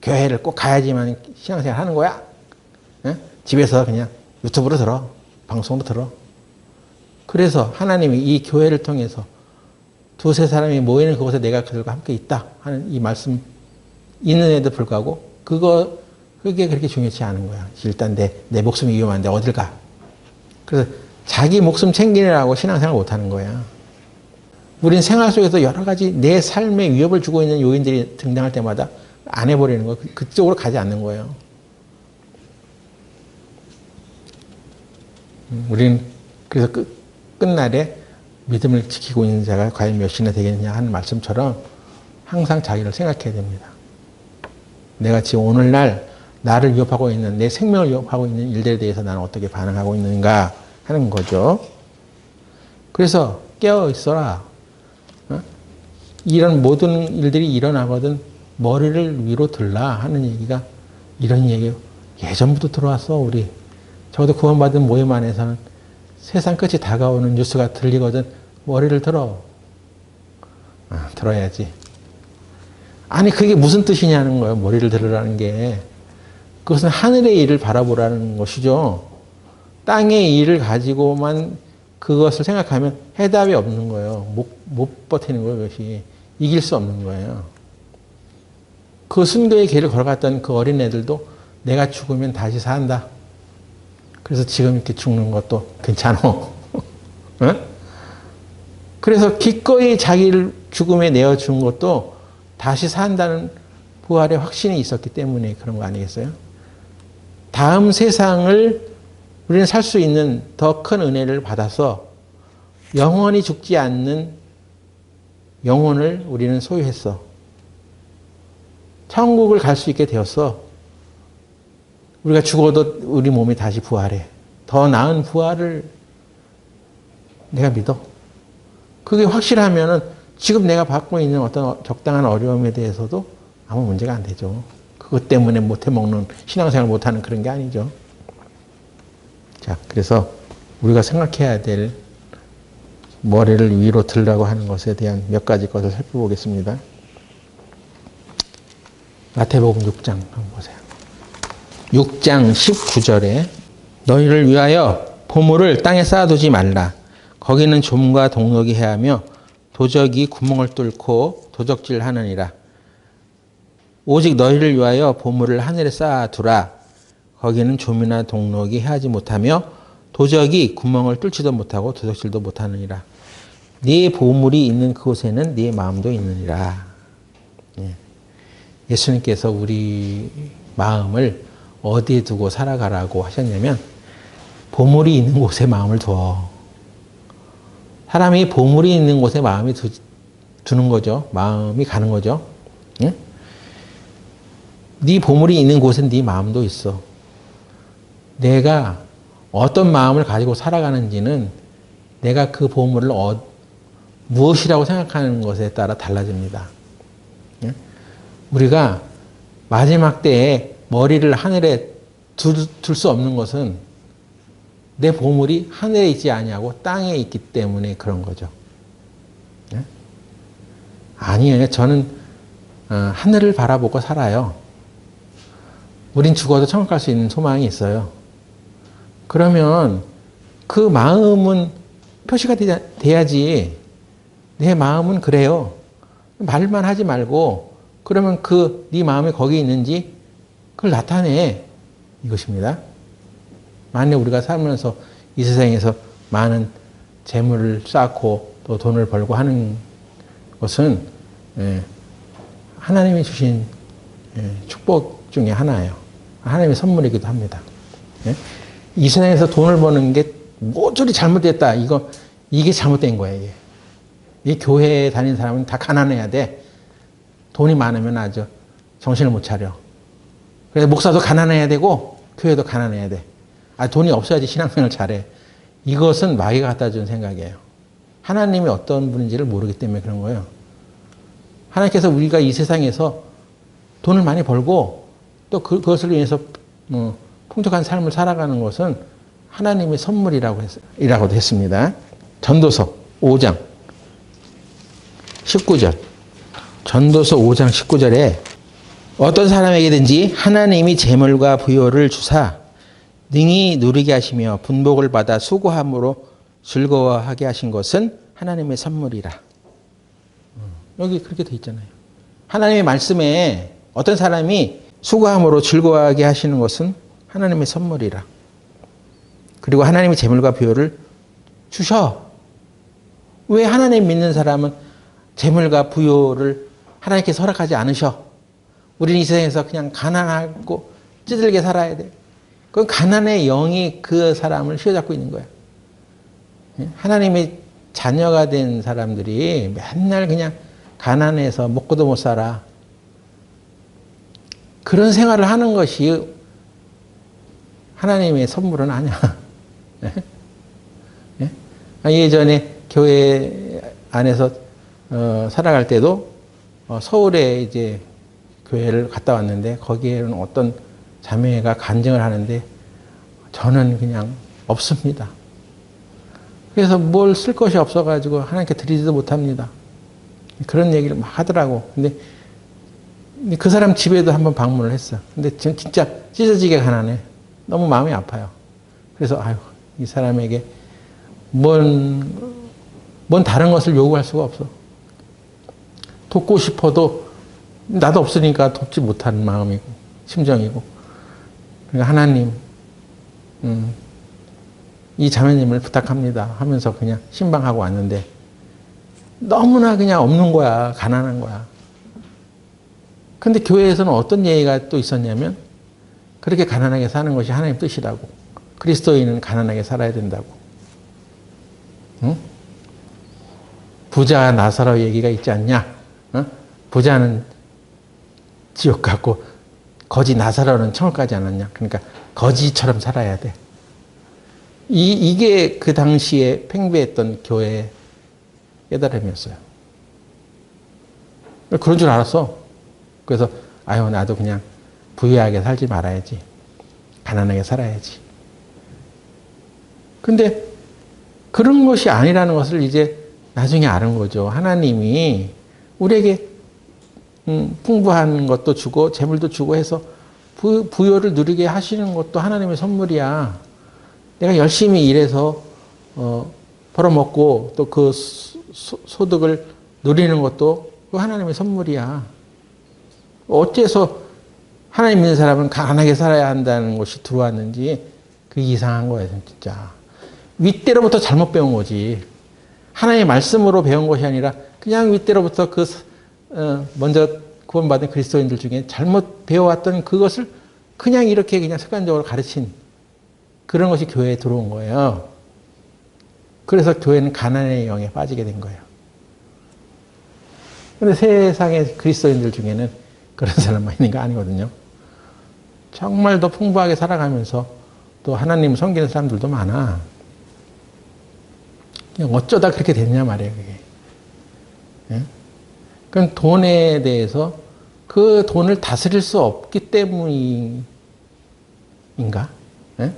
교회를 꼭 가야지만 신앙생활 하는 거야. 집에서 그냥 유튜브로 들어. 방송도 들어. 그래서 하나님이 이 교회를 통해서 2-3 사람이 모이는 그곳에 내가 그들과 함께 있다 하는 이 말씀 있는데도 불구하고 그게 그렇게 중요치 않은 거야. 일단 내 목숨이 위험한데 어딜 가. 그래서 자기 목숨 챙기느라고 신앙생활 못하는 거야. 우린 생활 속에서 여러 가지 내 삶에 위협을 주고 있는 요인들이 등장할 때마다 안 해버리는 거예요. 그쪽으로 가지 않는 거예요. 우리는 그래서 끝날에 믿음을 지키고 있는 자가 과연 몇이나 되겠느냐 하는 말씀처럼 항상 자기를 생각해야 됩니다. 내가 지금 오늘날 나를 위협하고 있는, 내 생명을 위협하고 있는 일들에 대해서 나는 어떻게 반응하고 있는가 하는 거죠. 그래서 깨어 있어라. 이런 모든 일들이 일어나거든 머리를 위로 들라 하는 얘기가, 이런 얘기 예전부터 들어왔어. 우리 적어도 구원받은 모임 안에서는 세상 끝이 다가오는 뉴스가 들리거든 머리를 들어. 들어야지. 아니 그게 무슨 뜻이냐는 거예요. 머리를 들으라는 게. 그것은 하늘의 일을 바라보라는 것이죠. 땅의 일을 가지고만 그것을 생각하면 해답이 없는 거예요. 못 버티는 거예요. 그것이. 이길 수 없는 거예요. 그 순교의 길을 걸어갔던 그 어린애들도 내가 죽으면 다시 산다. 그래서 지금 이렇게 죽는 것도 괜찮아. 응? 그래서 기꺼이 자기를 죽음에 내어준 것도 다시 산다는 부활의 확신이 있었기 때문에 그런 거 아니겠어요? 다음 세상을 우리는 살 수 있는 더 큰 은혜를 받아서 영원히 죽지 않는 영혼을 우리는 소유했어. 천국을 갈 수 있게 되었어. 우리가 죽어도 우리 몸이 다시 부활해. 더 나은 부활을 내가 믿어. 그게 확실하면은 지금 내가 받고 있는 어떤 적당한 어려움에 대해서도 아무 문제가 안 되죠. 그것 때문에 못해먹는, 신앙생활 못하는 그런 게 아니죠. 자, 그래서 우리가 생각해야 될 머리를 위로 들라고 하는 것에 대한 몇 가지 것을 살펴보겠습니다. 마태복음 6장 한번 보세요. 6장 19절에 너희를 위하여 보물을 땅에 쌓아두지 말라. 거기는 좀과 동록이 해하며 도적이 구멍을 뚫고 도적질하느니라. 오직 너희를 위하여 보물을 하늘에 쌓아두라. 거기는 좀이나 동록이 해하지 못하며 도적이 구멍을 뚫지도 못하고 도적질도 못하느니라. 네 보물이 있는 그곳에는 네 마음도 있느니라. 예수님께서 우리 마음을 어디에 두고 살아가라고 하셨냐면 보물이 있는 곳에 마음을 두어. 사람이 보물이 있는 곳에 마음이 두는 거죠. 마음이 가는 거죠. 응? 네 보물이 있는 곳엔 네 마음도 있어. 내가 어떤 마음을 가지고 살아가는지는 내가 그 보물을 무엇이라고 생각하는 것에 따라 달라집니다. 응? 우리가 마지막 때에 머리를 하늘에 둘 수 없는 것은 내 보물이 하늘에 있지 아니하고 땅에 있기 때문에 그런 거죠. 네? 아니에요. 저는 하늘을 바라보고 살아요. 우린 죽어도 천국 갈 수 있는 소망이 있어요. 그러면 그 마음은 표시가 돼야지. 내 마음은 그래요. 말만 하지 말고 그러면 네 마음이 거기 있는지 그걸 나타내. 이것입니다. 만약 우리가 살면서 이 세상에서 많은 재물을 쌓고 또 돈을 벌고 하는 것은 하나님이 주신 축복 중에 하나예요. 하나님의 선물이기도 합니다. 이 세상에서 돈을 버는 게 모조리 잘못됐다. 이게 잘못된 거예요. 이게. 이 교회에 다니는 사람은 다 가난해야 돼. 돈이 많으면 아주 정신을 못 차려. 그래서 목사도 가난해야 되고 교회도 가난해야 돼. 돈이 없어야지 신앙생활을 잘해. 이것은 마귀가 갖다 준 생각이에요. 하나님이 어떤 분인지를 모르기 때문에 그런 거예요. 하나님께서 우리가 이 세상에서 돈을 많이 벌고 또 그것을 위해서 풍족한 삶을 살아가는 것은 하나님의 선물이라고도 했습니다. 전도서 5장 19절. 전도서 5장 19절에 어떤 사람에게든지 하나님이 재물과 부요를 주사 능히 누리게 하시며 분복을 받아 수고함으로 즐거워하게 하신 것은 하나님의 선물이라. 여기 그렇게 돼 있잖아요. 하나님의 말씀에 어떤 사람이 수고함으로 즐거워하게 하시는 것은 하나님의 선물이라. 그리고 하나님의 재물과 부요를 주셔. 왜 하나님 믿는 사람은 재물과 부요를 하나님께서 허락하지 않으셔? 우리는 이 세상에서 그냥 가난하고 찌들게 살아야 돼. 그 가난의 영이 그 사람을 휘어잡고 있는 거야. 하나님의 자녀가 된 사람들이 맨날 그냥 가난해서 먹고도 못 살아. 그런 생활을 하는 것이 하나님의 선물은 아니야. 예전에 교회 안에서 살아갈 때도 서울에 이제 교회를 갔다 왔는데 거기에는 어떤 자매가 간증을 하는데 저는 그냥 없습니다. 그래서 뭘 쓸 것이 없어가지고 하나님께 드리지도 못합니다. 그런 얘기를 막 하더라고. 근데 그 사람 집에도 한번 방문을 했어. 근데 지금 진짜 찢어지게 가난해. 너무 마음이 아파요. 그래서 아유, 이 사람에게 뭔 다른 것을 요구할 수가 없어. 돕고 싶어도 나도 없으니까 돕지 못하는 마음이고 심정이고. 그러니까 하나님, 이 자매님을 부탁합니다 하면서 그냥 신방하고 왔는데 너무나 그냥 없는 거야. 가난한 거야. 근데 교회에서는 어떤 얘기가 또 있었냐면 그렇게 가난하게 사는 것이 하나님 뜻이라고. 그리스도인은 가난하게 살아야 된다고. 응? 부자 나사로 얘기가 있지 않냐? 어? 부자는 지옥 갔고 거지 나사로는 천국 가지 않았냐? 그러니까 거지처럼 살아야 돼. 이게 그 당시에 팽배했던 교회의 깨달음이었어요. 그런 줄 알았어. 그래서 아유 나도 그냥 부유하게 살지 말아야지. 가난하게 살아야지. 근데 그런 것이 아니라는 것을 이제 나중에 아는 거죠. 하나님이 우리에게 풍부한 것도 주고 재물도 주고 해서 부여를 누리게 하시는 것도 하나님의 선물이야. 내가 열심히 일해서 벌어먹고 또 그 소득을 누리는 것도 그 하나님의 선물이야. 어째서 하나님 믿는 사람은 가난하게 살아야 한다는 것이 들어왔는지 그게 이상한 거예요, 진짜. 윗대로부터 잘못 배운 거지. 하나님의 말씀으로 배운 것이 아니라 그냥 윗대로부터 먼저 구원받은 그리스도인들 중에 잘못 배워왔던 그것을 그냥 이렇게 그냥 습관적으로 가르친 그런 것이 교회에 들어온 거예요. 그래서 교회는 가난의 영에 빠지게 된 거예요. 그런데 세상의 그리스도인들 중에는 그런 사람만 있는 거 아니거든요. 정말 더 풍부하게 살아가면서 또 하나님을 섬기는 사람들도 많아. 그냥 어쩌다 그렇게 됐냐 말이에요, 그게. 예? 그럼 돈에 대해서 그 돈을 다스릴 수 없기 때문인가? 예?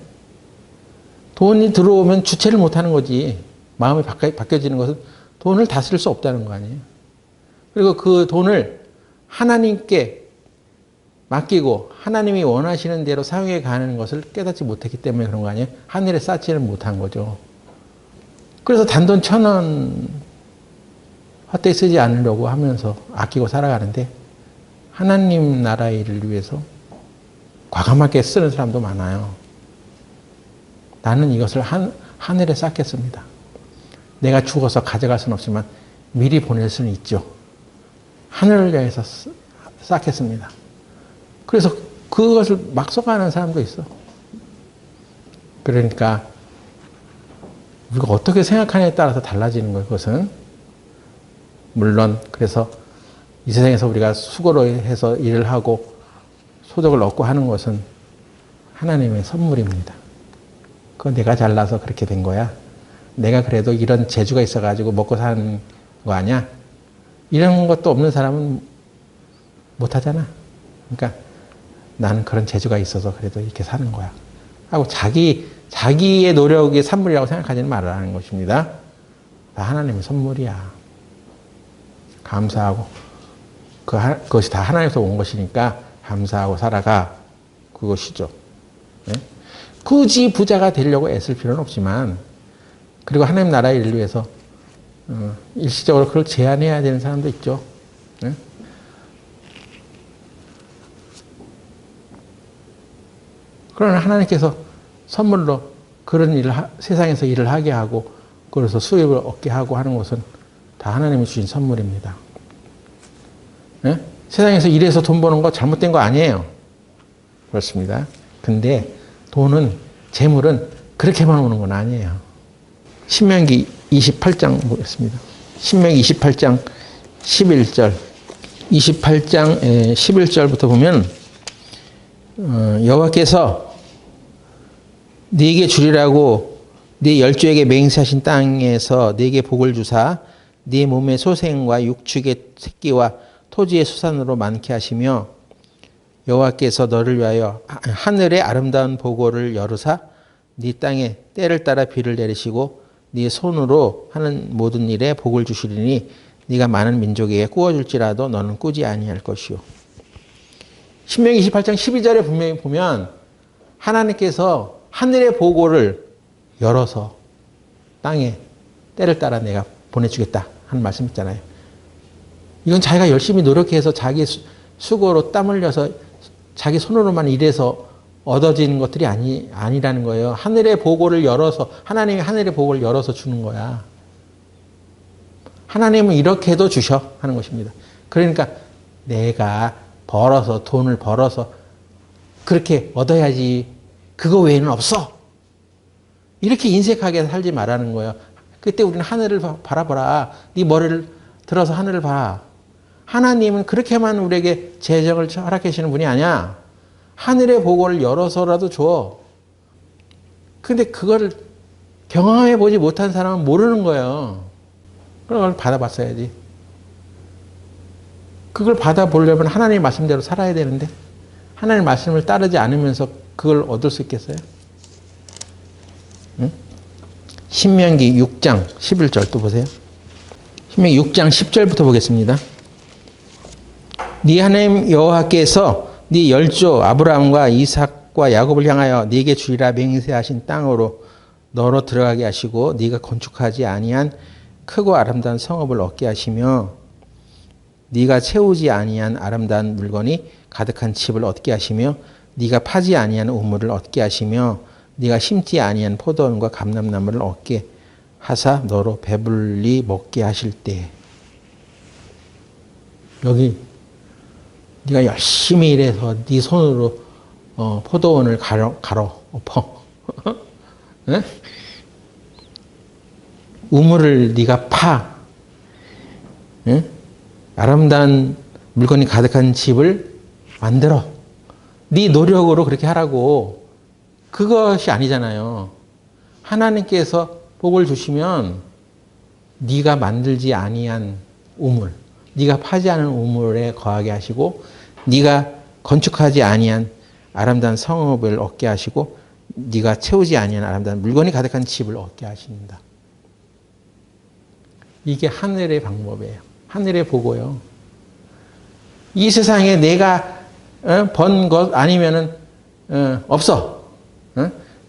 돈이 들어오면 주체를 못하는 거지. 마음이 바뀌어지는 것은 돈을 다스릴 수 없다는 거 아니에요. 그리고 그 돈을 하나님께 맡기고 하나님이 원하시는 대로 사용해 가는 것을 깨닫지 못했기 때문에 그런 거 아니에요? 하늘에 쌓지를 못한 거죠. 그래서 단돈 1,000원 헛되이 쓰지 않으려고 하면서 아끼고 살아가는데 하나님 나라 일을 위해서 과감하게 쓰는 사람도 많아요. 나는 이것을 하늘에 쌓겠습니다. 내가 죽어서 가져갈 수는 없지만 미리 보낼 수는 있죠. 하늘을 향해서 쌓겠습니다. 그래서 그것을 막 써가는 사람도 있어. 그러니까 우리가 어떻게 생각하느냐에 따라서 달라지는 거예요. 그것은 물론 그래서 이 세상에서 우리가 수고로 해서 일을 하고 소득을 얻고 하는 것은 하나님의 선물입니다. 그건 내가 잘나서 그렇게 된 거야. 내가 그래도 이런 재주가 있어가지고 먹고 사는 거 아니야? 이런 것도 없는 사람은 못하잖아. 그러니까 나는 그런 재주가 있어서 그래도 이렇게 사는 거야. 하고 자기의 노력이 산물이라고 생각하지는 말라는 것입니다. 다 하나님의 선물이야. 감사하고 그것이 다 하나님에서 온 것이니까 감사하고 살아가. 그것이죠. 네? 굳이 부자가 되려고 애쓸 필요는 없지만 그리고 하나님 나라의 일을 위해서 일시적으로 그걸 제한해야 되는 사람도 있죠. 네? 그러나 하나님께서 선물로 그런 일을 세상에서 일을 하게 하고 그래서 수입을 얻게 하고 하는 것은 다 하나님이 주신 선물입니다. 네? 세상에서 일해서 돈 버는 거 잘못된 거 아니에요. 그렇습니다. 근데 돈은 재물은 그렇게만 오는 건 아니에요. 신명기 28장 보겠습니다. 신명기 28장 11절. 28장 11절부터 보면 여호와께서 네게 주리라고 네 열조에게 맹세하신 땅에서 네게 복을 주사 네 몸의 소생과 육축의 새끼와 토지의 수산으로 많게 하시며 여호와께서 너를 위하여 하늘의 아름다운 보고를 열으사 네 땅에 때를 따라 비를 내리시고 네 손으로 하는 모든 일에 복을 주시리니 네가 많은 민족에게 꾸어줄지라도 너는 꾸지 아니할 것이요. 신명기 28장 12절에 분명히 보면 하나님께서 하늘의 보고를 열어서 땅에 때를 따라 내가 보내주겠다 하는 말씀 있잖아요. 이건 자기가 열심히 노력해서 자기 수고로 땀 흘려서 자기 손으로만 일해서 얻어지는 것들이 아니라는 거예요. 하늘의 보고를 열어서, 하나님이 하늘의 보고를 열어서 주는 거야. 하나님은 이렇게도 주셔 하는 것입니다. 그러니까 내가 벌어서, 돈을 벌어서 그렇게 얻어야지 그거 외에는 없어. 이렇게 인색하게 살지 말라는 거예요. 그때 우리는 하늘을 바라보라. 네 머리를 들어서 하늘을 봐. 하나님은 그렇게만 우리에게 재정을 허락해 주시는 분이 아니야. 하늘의 보고를 열어서라도 줘. 근데 그걸 경험해 보지 못한 사람은 모르는 거예요. 그걸 받아봤어야지. 그걸 받아보려면 하나님 말씀대로 살아야 되는데 하나님 말씀을 따르지 않으면서 그걸 얻을 수 있겠어요? 응? 신명기 6장 11절 또 보세요. 신명기 6장 10절부터 보겠습니다. 네 하나님 여호와께서 네 열조 아브라함과 이삭과 야곱을 향하여 네게 주리라 맹세하신 땅으로 너로 들어가게 하시고 네가 건축하지 아니한 크고 아름다운 성읍을 얻게 하시며 네가 채우지 아니한 아름다운 물건이 가득한 집을 얻게 하시며 네가 파지 아니한 우물을 얻게 하시며 네가 심지 아니한 포도원과 감람나무를 얻게 하사 너로 배불리 먹게 하실 때. 여기 네가 열심히 일해서 네 손으로 포도원을 엎어. 네? 우물을 네가 파. 네? 아름다운 물건이 가득한 집을 만들어. 네 노력으로 그렇게 하라고. 그것이 아니잖아요. 하나님께서 복을 주시면 네가 만들지 아니한 우물, 네가 파지 않은 우물에 거하게 하시고 네가 건축하지 아니한 아름다운 성읍을 얻게 하시고 네가 채우지 아니한 아름다운 물건이 가득한 집을 얻게 하신다. 이게 하늘의 방법이에요. 하늘의 보고요. 이 세상에 내가 번 것 아니면은 없어.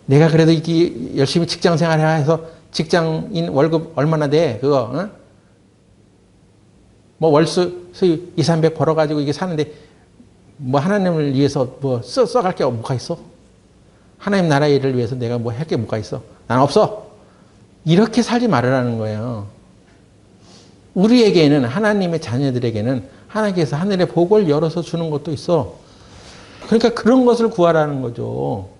내가 그래도 이렇게 열심히 직장 생활해서 직장인 월급 얼마나 돼? 그거 뭐 월수 수입 2, 300 벌어가지고 이게 사는데 뭐 하나님을 위해서 뭐 써갈 게 뭐가 있어? 하나님 나라 일을 위해서 내가 뭐 할 게 뭐가 있어? 난 없어. 이렇게 살지 말으라는 거예요. 우리에게는 하나님의 자녀들에게는 하나님께서 하늘의 복을 열어서 주는 것도 있어. 그러니까 그런 것을 구하라는 거죠.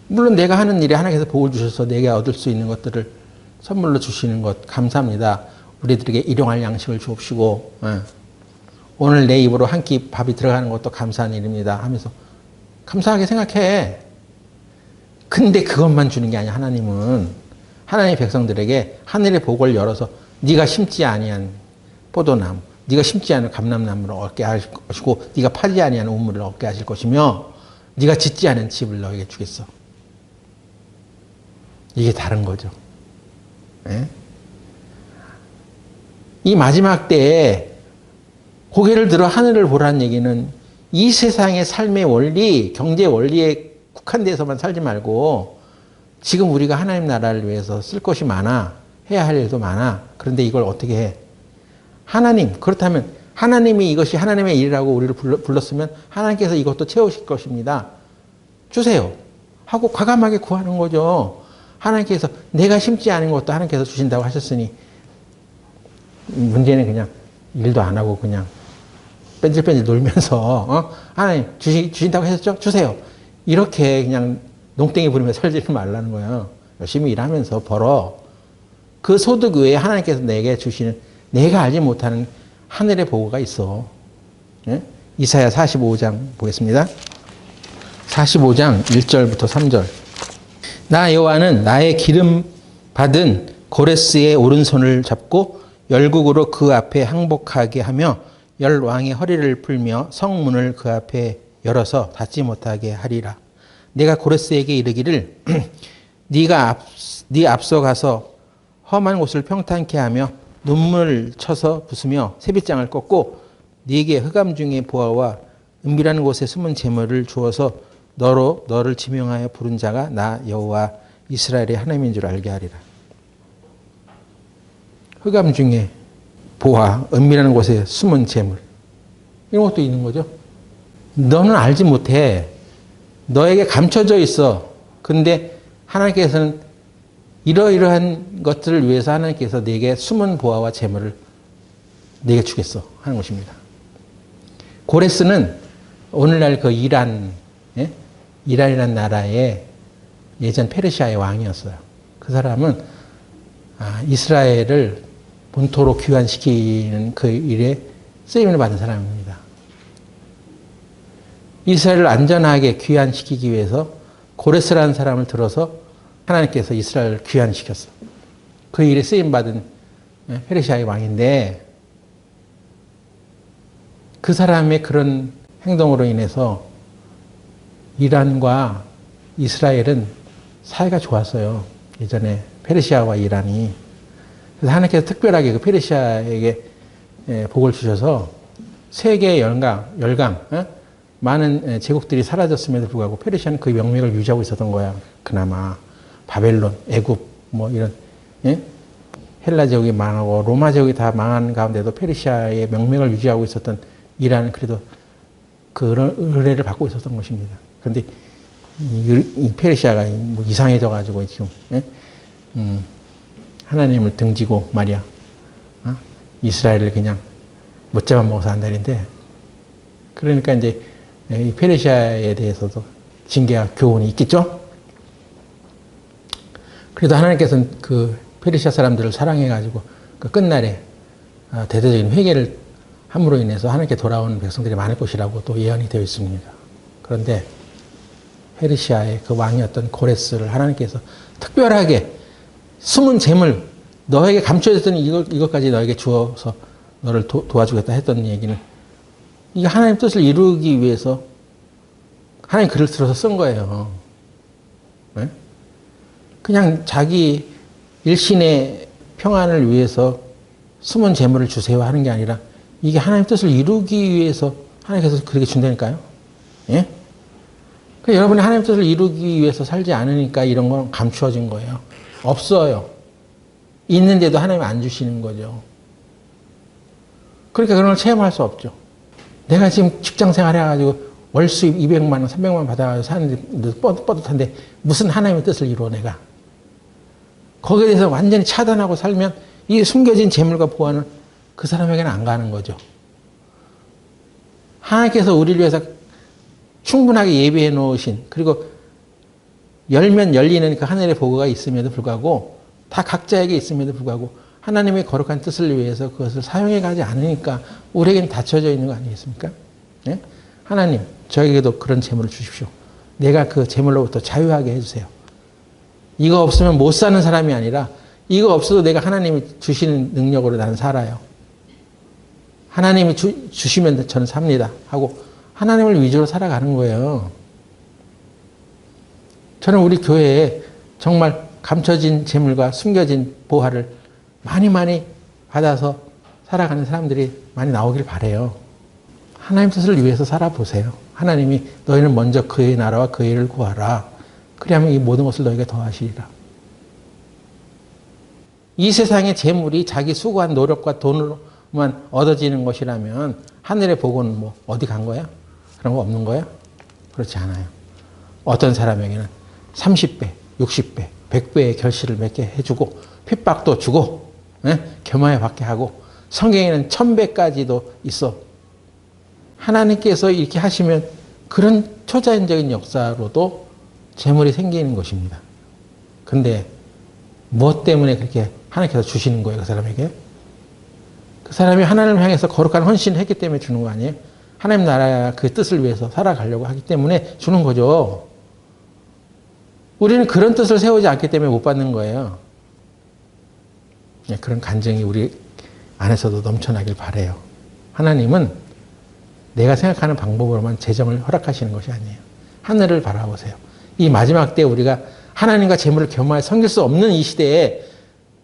물론 내가 하는 일에 하나님께서 복을 주셔서 내가 얻을 수 있는 것들을 선물로 주시는 것 감사합니다. 우리들에게 일용할 양식을 주옵시고 오늘 내 입으로 한 끼 밥이 들어가는 것도 감사한 일입니다 하면서 감사하게 생각해. 근데 그것만 주는 게 아니야. 하나님은 하나님의 백성들에게 하늘의 복을 열어서 네가 심지 아니한 포도나무, 네가 심지 않은 감람나무를 얻게 하실 것이고 네가 파지 아니한 우물을 얻게 하실 것이며 네가 짓지 않은 집을 너에게 주겠어. 이게 다른 거죠. 네? 이 마지막 때에 고개를 들어 하늘을 보라는 얘기는 이 세상의 삶의 원리, 경제 원리에 국한돼서만 살지 말고 지금 우리가 하나님 나라를 위해서 쓸 것이 많아. 해야 할 일도 많아. 그런데 이걸 어떻게 해? 하나님, 그렇다면 하나님이 이것이 하나님의 일이라고 우리를 불렀으면 하나님께서 이것도 채우실 것입니다. 주세요. 하고 과감하게 구하는 거죠. 하나님께서 내가 심지 않은 것도 하나님께서 주신다고 하셨으니 문제는 그냥 일도 안 하고 그냥 뺀질뺀질 놀면서 하나님 주신다고 하셨죠? 주세요. 이렇게 그냥 농땡이 부리며 살지는 말라는 거예요. 열심히 일하면서 벌어. 그 소득 외에 하나님께서 내게 주시는 내가 알지 못하는 하늘의 보고가 있어. 예? 이사야 45장 보겠습니다. 45장 1절부터 3절. 나 여호와는 나의 기름 받은 고레스의 오른손을 잡고 열국으로 그 앞에 항복하게 하며 열 왕의 허리를 풀며 성문을 그 앞에 열어서 닫지 못하게 하리라. 내가 고레스에게 이르기를 네 앞서 가서 험한 곳을 평탄케 하며 눈물을 쳐서 부수며 새빗장을 꺾고 네게 흑암 중의 보화와 은밀한 곳에 숨은 재물을 주어서 너를 지명하여 부른 자가 나 여호와 이스라엘의 하나님인 줄 알게 하리라. 흑암 중에 보화, 은밀한 곳에 숨은 재물, 이런 것도 있는 거죠. 너는 알지 못해. 너에게 감춰져 있어. 근데 하나님께서는 이러이러한 것들을 위해서 하나님께서 네게 숨은 보화와 재물을 네게 주겠어 하는 것입니다. 고레스는 오늘날 그 이란, 예? 이란이라는 나라의 예전 페르시아의 왕이었어요. 그 사람은 이스라엘을 본토로 귀환시키는 그 일에 쓰임을 받은 사람입니다. 이스라엘을 안전하게 귀환시키기 위해서 고레스라는 사람을 들어서 하나님께서 이스라엘을 귀환시켰어. 그 일에 쓰임받은 페르시아의 왕인데 그 사람의 그런 행동으로 인해서 이란과 이스라엘은 사이가 좋았어요. 예전에 페르시아와 이란이. 그래서 하나님께서 특별하게 그 페르시아에게 복을 주셔서 세계의 열강, 많은 제국들이 사라졌음에도 불구하고 페르시아는 그 명맥을 유지하고 있었던 거야. 그나마 바벨론, 애굽, 뭐 이런 헬라 제국이 망하고 로마 제국이 다 망한 가운데도 페르시아의 명맥을 유지하고 있었던 이란은 그래도 그런 은혜를 받고 있었던 것입니다. 그런데 이 페르시아가 뭐 이상해져 가지고 지금 하나님을 등지고 말이야. 이스라엘을 그냥 못 잡아먹어서 한다는데 그러니까 이제 이 페르시아에 대해서도 징계와 교훈이 있겠죠? 그래도 하나님께서는 그 페르시아 사람들을 사랑해가지고 그 끝날에 대대적인 회개를 함으로 인해서 하나님께 돌아오는 백성들이 많을 것이라고 또 예언이 되어 있습니다. 그런데 페르시아의 그 왕이었던 고레스를 하나님께서 특별하게 숨은 재물, 너에게 감춰졌던 이것까지 너에게 주어서 너를 도와주겠다 했던 얘기는 이게 하나님 뜻을 이루기 위해서 하나님 글을 들어서 쓴 거예요. 네? 그냥 자기 일신의 평안을 위해서 숨은 재물을 주세요 하는 게 아니라 이게 하나님 뜻을 이루기 위해서 하나님께서 그렇게 준다니까요. 예? 그러니까 여러분이 하나님 뜻을 이루기 위해서 살지 않으니까 이런 건 감추어진 거예요. 없어요. 있는데도 하나님이 안 주시는 거죠. 그러니까 그런 걸 체험할 수 없죠. 내가 지금 직장 생활 해가지고 월 수입 200만 원, 300만 원 받아가지고 사는데 뻗듯한데 무슨 하나님의 뜻을 이루어 내가. 거기에 대해서 완전히 차단하고 살면 이 숨겨진 재물과 보화는 그 사람에게는 안 가는 거죠. 하나님께서 우리를 위해서 충분하게 예비해 놓으신 그리고 열면 열리는 그 하늘의 보고가 있음에도 불구하고 다 각자에게 있음에도 불구하고 하나님의 거룩한 뜻을 위해서 그것을 사용해 가지 않으니까 우리에게는 닫혀져 있는 거 아니겠습니까? 네? 하나님 저에게도 그런 재물을 주십시오. 내가 그 재물로부터 자유하게 해주세요. 이거 없으면 못 사는 사람이 아니라 이거 없어도 내가 하나님이 주시는 능력으로 나는 살아요. 하나님이 주시면 저는 삽니다 하고 하나님을 위주로 살아가는 거예요. 저는 우리 교회에 정말 감춰진 재물과 숨겨진 보화를 많이 받아서 살아가는 사람들이 많이 나오길 바라요. 하나님 뜻을 위해서 살아보세요. 하나님이 너희는 먼저 그의 나라와 그의 일을 구하라. 그리하면 이 모든 것을 너희가 더하시리라. 이 세상의 재물이 자기 수고한 노력과 돈으로만 얻어지는 것이라면 하늘의 복은 뭐 어디 간 거야? 그런 거 없는 거야? 그렇지 않아요. 어떤 사람에게는 30배, 60배, 100배의 결실을 맺게 해주고 핍박도 주고 겸하여 받게 하고 성경에는 1000배까지도 있어. 하나님께서 이렇게 하시면 그런 초자연적인 역사로도 재물이 생기는 것입니다. 근데 무엇 때문에 그렇게 하나님께서 주시는 거예요, 그 사람에게? 그 사람이 하나님을 향해서 거룩한 헌신을 했기 때문에 주는 거 아니에요? 하나님 나라 그 뜻을 위해서 살아가려고 하기 때문에 주는 거죠. 우리는 그런 뜻을 세우지 않기 때문에 못 받는 거예요. 그런 간증이 우리 안에서도 넘쳐나길 바라요. 하나님은 내가 생각하는 방법으로만 재정을 허락하시는 것이 아니에요. 하늘을 바라보세요. 이 마지막 때에 우리가 하나님과 재물을 겸하여 섬길 수 없는 이 시대에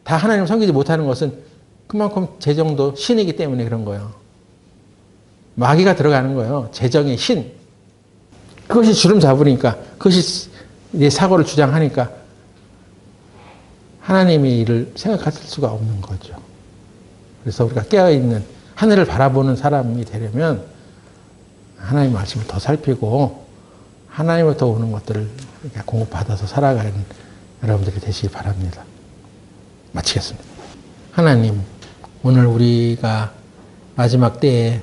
다 하나님을 섬기지 못하는 것은 그만큼 재정도 신이기 때문에 그런 거예요. 마귀가 들어가는 거예요. 재정의 신. 그것이 주름 잡으니까, 그것이 내 사고를 주장하니까 하나님의 일을 생각할 수가 없는 거죠. 그래서 우리가 깨어있는 하늘을 바라보는 사람이 되려면 하나님의 말씀을 더 살피고 하나님으로부터 오는 것들을 공급받아서 살아가는 여러분들이 되시기 바랍니다. 마치겠습니다. 하나님, 오늘 우리가 마지막 때에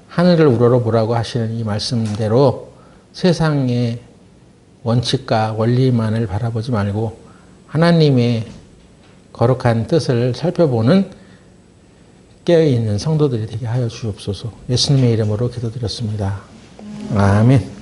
하늘을 우러러보라고 하시는 이 말씀대로 세상의 원칙과 원리만을 바라보지 말고 하나님의 거룩한 뜻을 살펴보는 깨어있는 성도들이 되게 하여 주옵소서. 예수님의 이름으로 기도드렸습니다. 아멘.